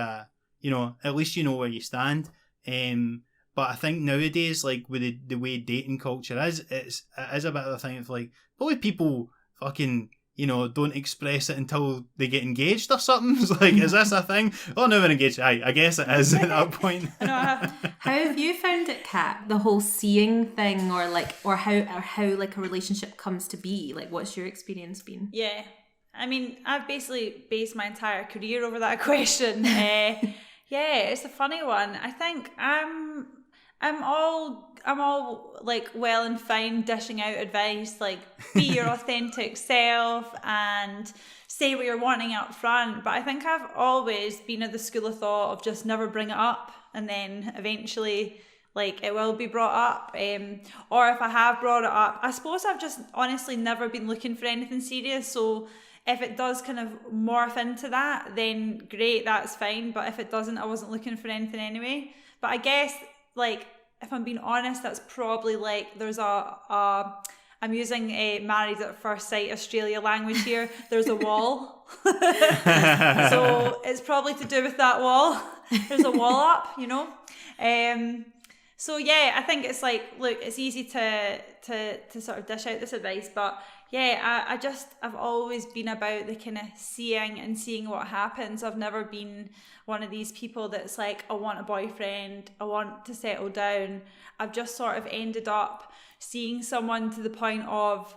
you know, at least you know where you stand. But I think nowadays, like, with the way dating culture is, it is a bit of a thing of like, probably people fucking, you know, don't express it until they get engaged or something. It's like, is this a thing? Oh no, we're engaged. I guess it is at that point. How have you found it, Kat? The whole seeing thing, or how like a relationship comes to be? Like, what's your experience been? Yeah, I mean, I've basically based my entire career over that question. Yeah, it's a funny one. I think I'm all like well and fine dishing out advice, like be your authentic self and say what you're wanting up front. But I think I've always been of the school of thought of just never bring it up, and then eventually, like, it will be brought up. Or if I have brought it up, I suppose I've just honestly never been looking for anything serious. So if it does kind of morph into that, then great, that's fine. But if it doesn't, I wasn't looking for anything anyway. But I guess, like, if I'm being honest, that's probably like, there's I'm using a Married at First Sight Australia language here. There's a wall. So it's probably to do with that wall. There's a wall up, you know? So yeah, I think it's like, look, it's easy to sort of dish out this advice, but yeah, I've always been about the kind of seeing what happens. I've never been one of these people that's like, I want a boyfriend, I want to settle down. I've just sort of ended up seeing someone to the point of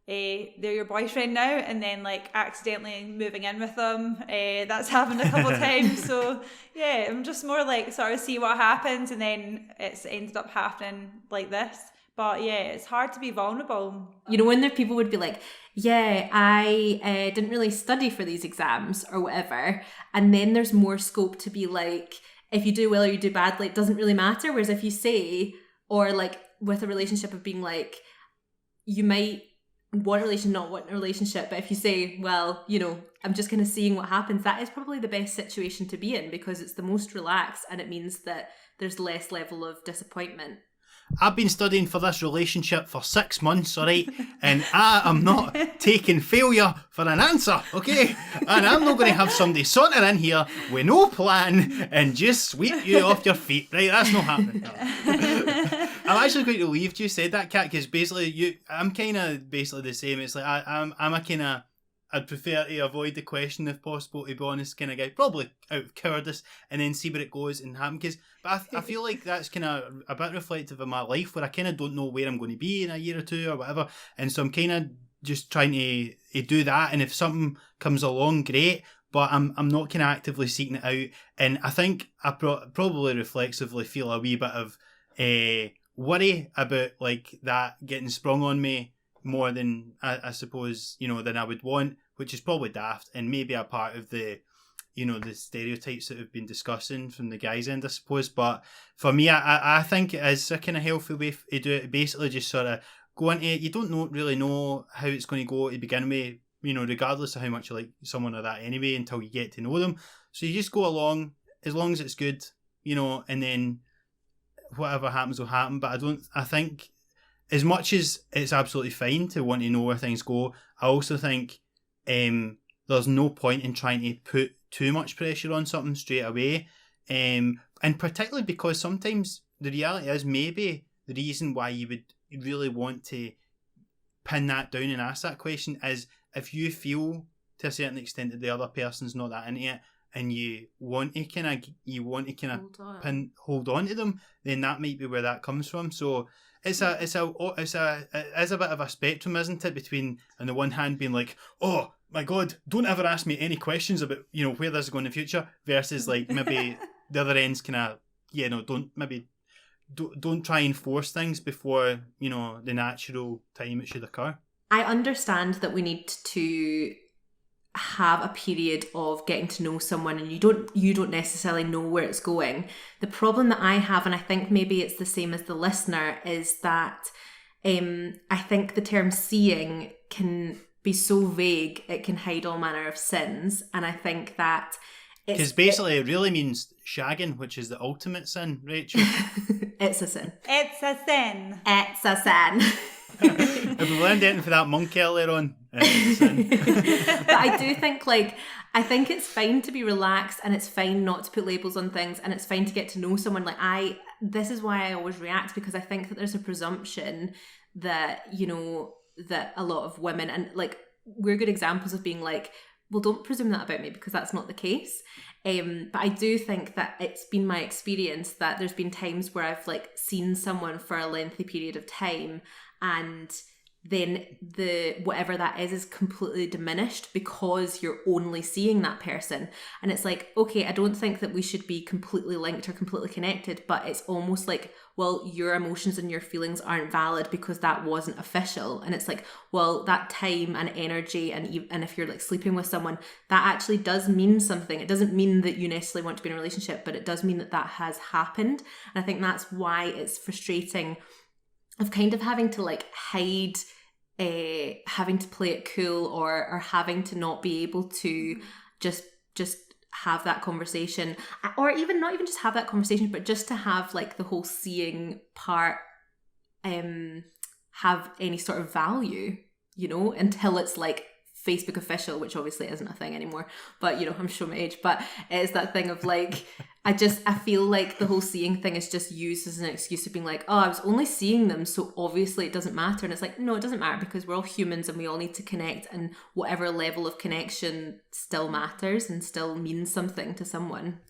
they're your boyfriend now, and then like accidentally moving in with them. That's happened a couple of times. So yeah, I'm just more like sort of see what happens, and then it's ended up happening like this. But yeah, it's hard to be vulnerable. You know, when there people would be like, yeah, I didn't really study for these exams or whatever. And then there's more scope to be like, if you do well or you do badly, it doesn't really matter. Whereas if you say, or like with a relationship of being like, you might want a relationship, not want a relationship, but if you say, well, you know, I'm just kind of seeing what happens, that is probably the best situation to be in, because it's the most relaxed and it means that there's less level of disappointment. I've been studying for this relationship for 6 months, all right? And I am not taking failure for an answer, okay? And I'm not going to have somebody saunter in here with no plan and just sweep you off your feet, right? That's not happening. No. I'm actually quite relieved you said that, Kat, because basically I'm kind of basically the same. It's like I'm a kind of, I'd prefer to avoid the question if possible, to be honest, kind of guy, probably out of cowardice, and then see where it goes and happen. But I feel like that's kind of a bit reflective of my life, where I kind of don't know where I'm going to be in a year or two or whatever, and so I'm kind of just trying to do that. And if something comes along, great, but I'm not kind of actively seeking it out. And I think I probably reflexively feel a wee bit of worry about like that getting sprung on me more than I suppose, you know, than I would want, which is probably daft and maybe a part of the, you know, the stereotypes that we've been discussing from the guys' end, I suppose. But for me, I think it is a kind of healthy way to do it. Basically just sort of go into it. You don't really know how it's going to go to begin with, you know, regardless of how much you like someone or that anyway, until you get to know them. So you just go along, as long as it's good, you know, and then whatever happens will happen. But I think as much as it's absolutely fine to want to know where things go, I also think there's no point in trying to put too much pressure on something straight away. And particularly because sometimes the reality is maybe the reason why you would really want to pin that down and ask that question is if you feel to a certain extent that the other person's not that into it, and you want to kind of hold on to them, then that might be where that comes from. So it's a bit of a spectrum, isn't it, between on the one hand being like, oh my god, don't ever ask me any questions about, you know, where this is going in the future, versus like maybe the other end's kind of, you know, don't try and force things before, you know, the natural time it should occur. I understand that we need to have a period of getting to know someone and you don't necessarily know where it's going. The problem that I have, and I think maybe it's the same as the listener, is that I think the term seeing can be so vague, it can hide all manner of sins. And I think that because basically it really means shagging, which is the ultimate sin, Rachel. It's a sin. It's a sin. It's a sin. If we learned anything for that monk earlier on, it's a sin. But I do think, like, I think it's fine to be relaxed and it's fine not to put labels on things and it's fine to get to know someone. Like this is why I always react, because I think that there's a presumption that, you know, that a lot of women, and like we're good examples of being like, well, don't presume that about me, because that's not the case. But I do think that it's been my experience that there's been times where I've like seen someone for a lengthy period of time, and then the whatever that is completely diminished because you're only seeing that person. And it's like, okay, I don't think that we should be completely linked or completely connected, but it's almost like, well, your emotions and your feelings aren't valid because that wasn't official. And it's like, well, that time and energy, and if you're like sleeping with someone, that actually does mean something. It doesn't mean that you necessarily want to be in a relationship, but it does mean that has happened. And I think that's why it's frustrating of kind of having to like hide, having to play it cool, or having to not be able to just have that conversation, or even not even just have that conversation, but just to have like the whole seeing part have any sort of value, you know, until it's like Facebook official, which obviously isn't a thing anymore, but you know, I'm showing my age, but it's that thing of like, I feel like the whole seeing thing is just used as an excuse of being like, oh, I was only seeing them, so obviously it doesn't matter. And it's like, no, it doesn't matter, because we're all humans and we all need to connect, and whatever level of connection still matters and still means something to someone.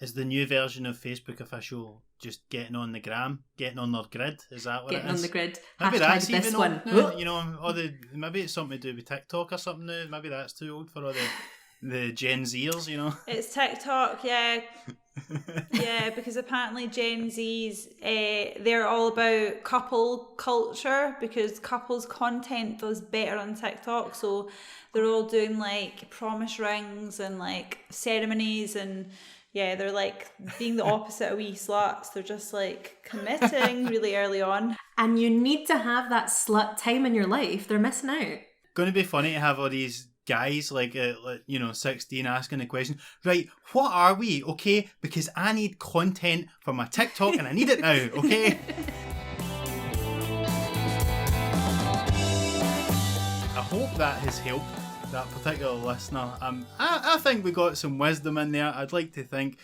Is the new version of Facebook official just getting on the gram, getting on their grid? Is that what getting it is? On the grid. Maybe Hashtag that's this even one. old now, you know, maybe it's something to do with TikTok or something now. Maybe that's too old for all the Gen Zers, you know. It's TikTok, yeah. Yeah, because apparently Gen Zs, they're all about couple culture, because couples content does better on TikTok. So they're all doing like promise rings and like ceremonies, and yeah, they're like being the opposite of wee sluts. They're just like committing really early on. and you need to have that slut time in your life. They're missing out. Going to be funny to have all these guys like 16 asking the question, right, what are we, okay? Because I need content for my TikTok and I need it now, okay? I hope that has helped that particular listener. I think we got some wisdom in there. I'd like to think,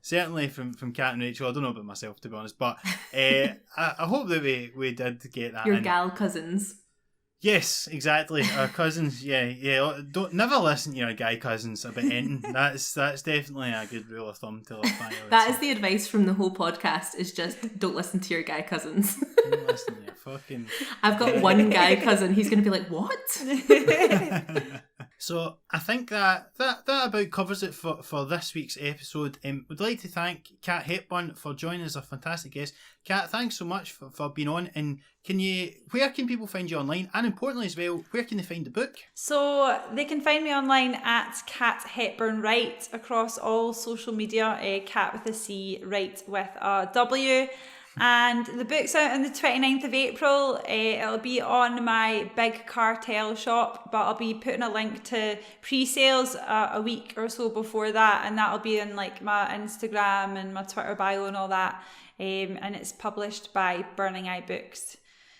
certainly from Cat and Rachel. I don't know about myself, to be honest, but I hope that we did get that. Your in. gal cousins. Yes, exactly. Our cousins, yeah. Don't never listen to your guy cousins about anything. That's definitely a good rule of thumb to live by. That is the advice from the whole podcast, is just don't listen to your guy cousins. Don't listen to your fucking... I've got one guy cousin, he's going to be like, what? So I think that about covers it for this week's episode. We'd like to thank Cat Hepburn for joining us, a fantastic guest. Cat, thanks so much for being on. And where can people find you online? And importantly as well, where can they find the book? So they can find me online at Cat Hepburn Write across all social media. Cat with a C, Write with a W. And the book's out on the 29th of April. It'll be on my big cartel shop, but I'll be putting a link to pre-sales a week or so before that, and that'll be in like my Instagram and my Twitter bio and all that. And it's published by Burning Eye Books.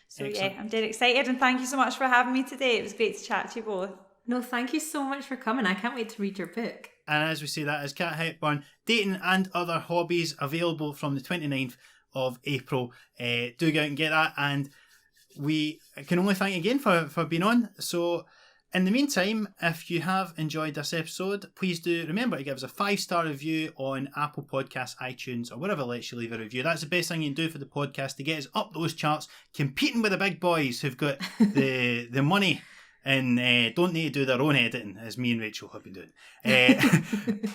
So excellent. Yeah, I'm dead excited, and thank you so much for having me today. It was great to chat to you both. No, thank you so much for coming. I can't wait to read your book. And as we say, that is Cat Hepburn, Dating and Other Hobbies, available from the 29th of April. Do go out and get that, and we can only thank you again for being on. So in the meantime, if you have enjoyed this episode, please do remember to give us a 5-star review on Apple Podcasts, iTunes, or wherever lets you leave a review. That's the best thing you can do for the podcast to get us up those charts, competing with the big boys who've got the money and don't need to do their own editing, as me and Rachel have been doing.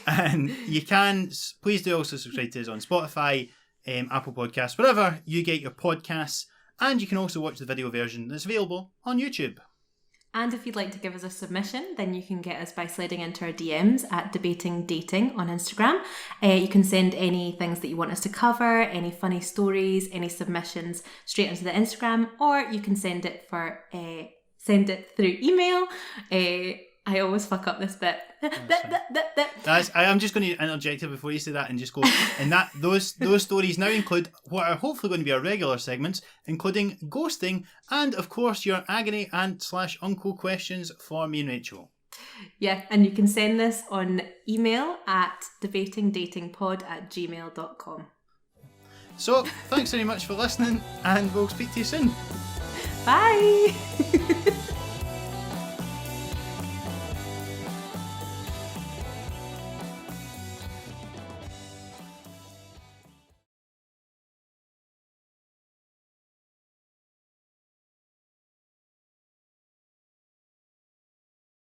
And you can, please do also subscribe to us on Spotify, Apple Podcasts, wherever you get your podcasts, and you can also watch the video version that's available on YouTube. And if you'd like to give us a submission, then you can get us by sliding into our DMs at Debating Dating on Instagram. You can send any things that you want us to cover, any funny stories, any submissions straight into the Instagram, or you can send it through email. I always fuck up this bit. I'm just going to interject it before you say that and just go. And that those stories now include what are hopefully going to be our regular segments, including ghosting and, of course, your agony aunt / uncle questions for me and Rachel. Yeah, and you can send this on email at debatingdatingpod@gmail.com. So, thanks very much for listening, and we'll speak to you soon. Bye!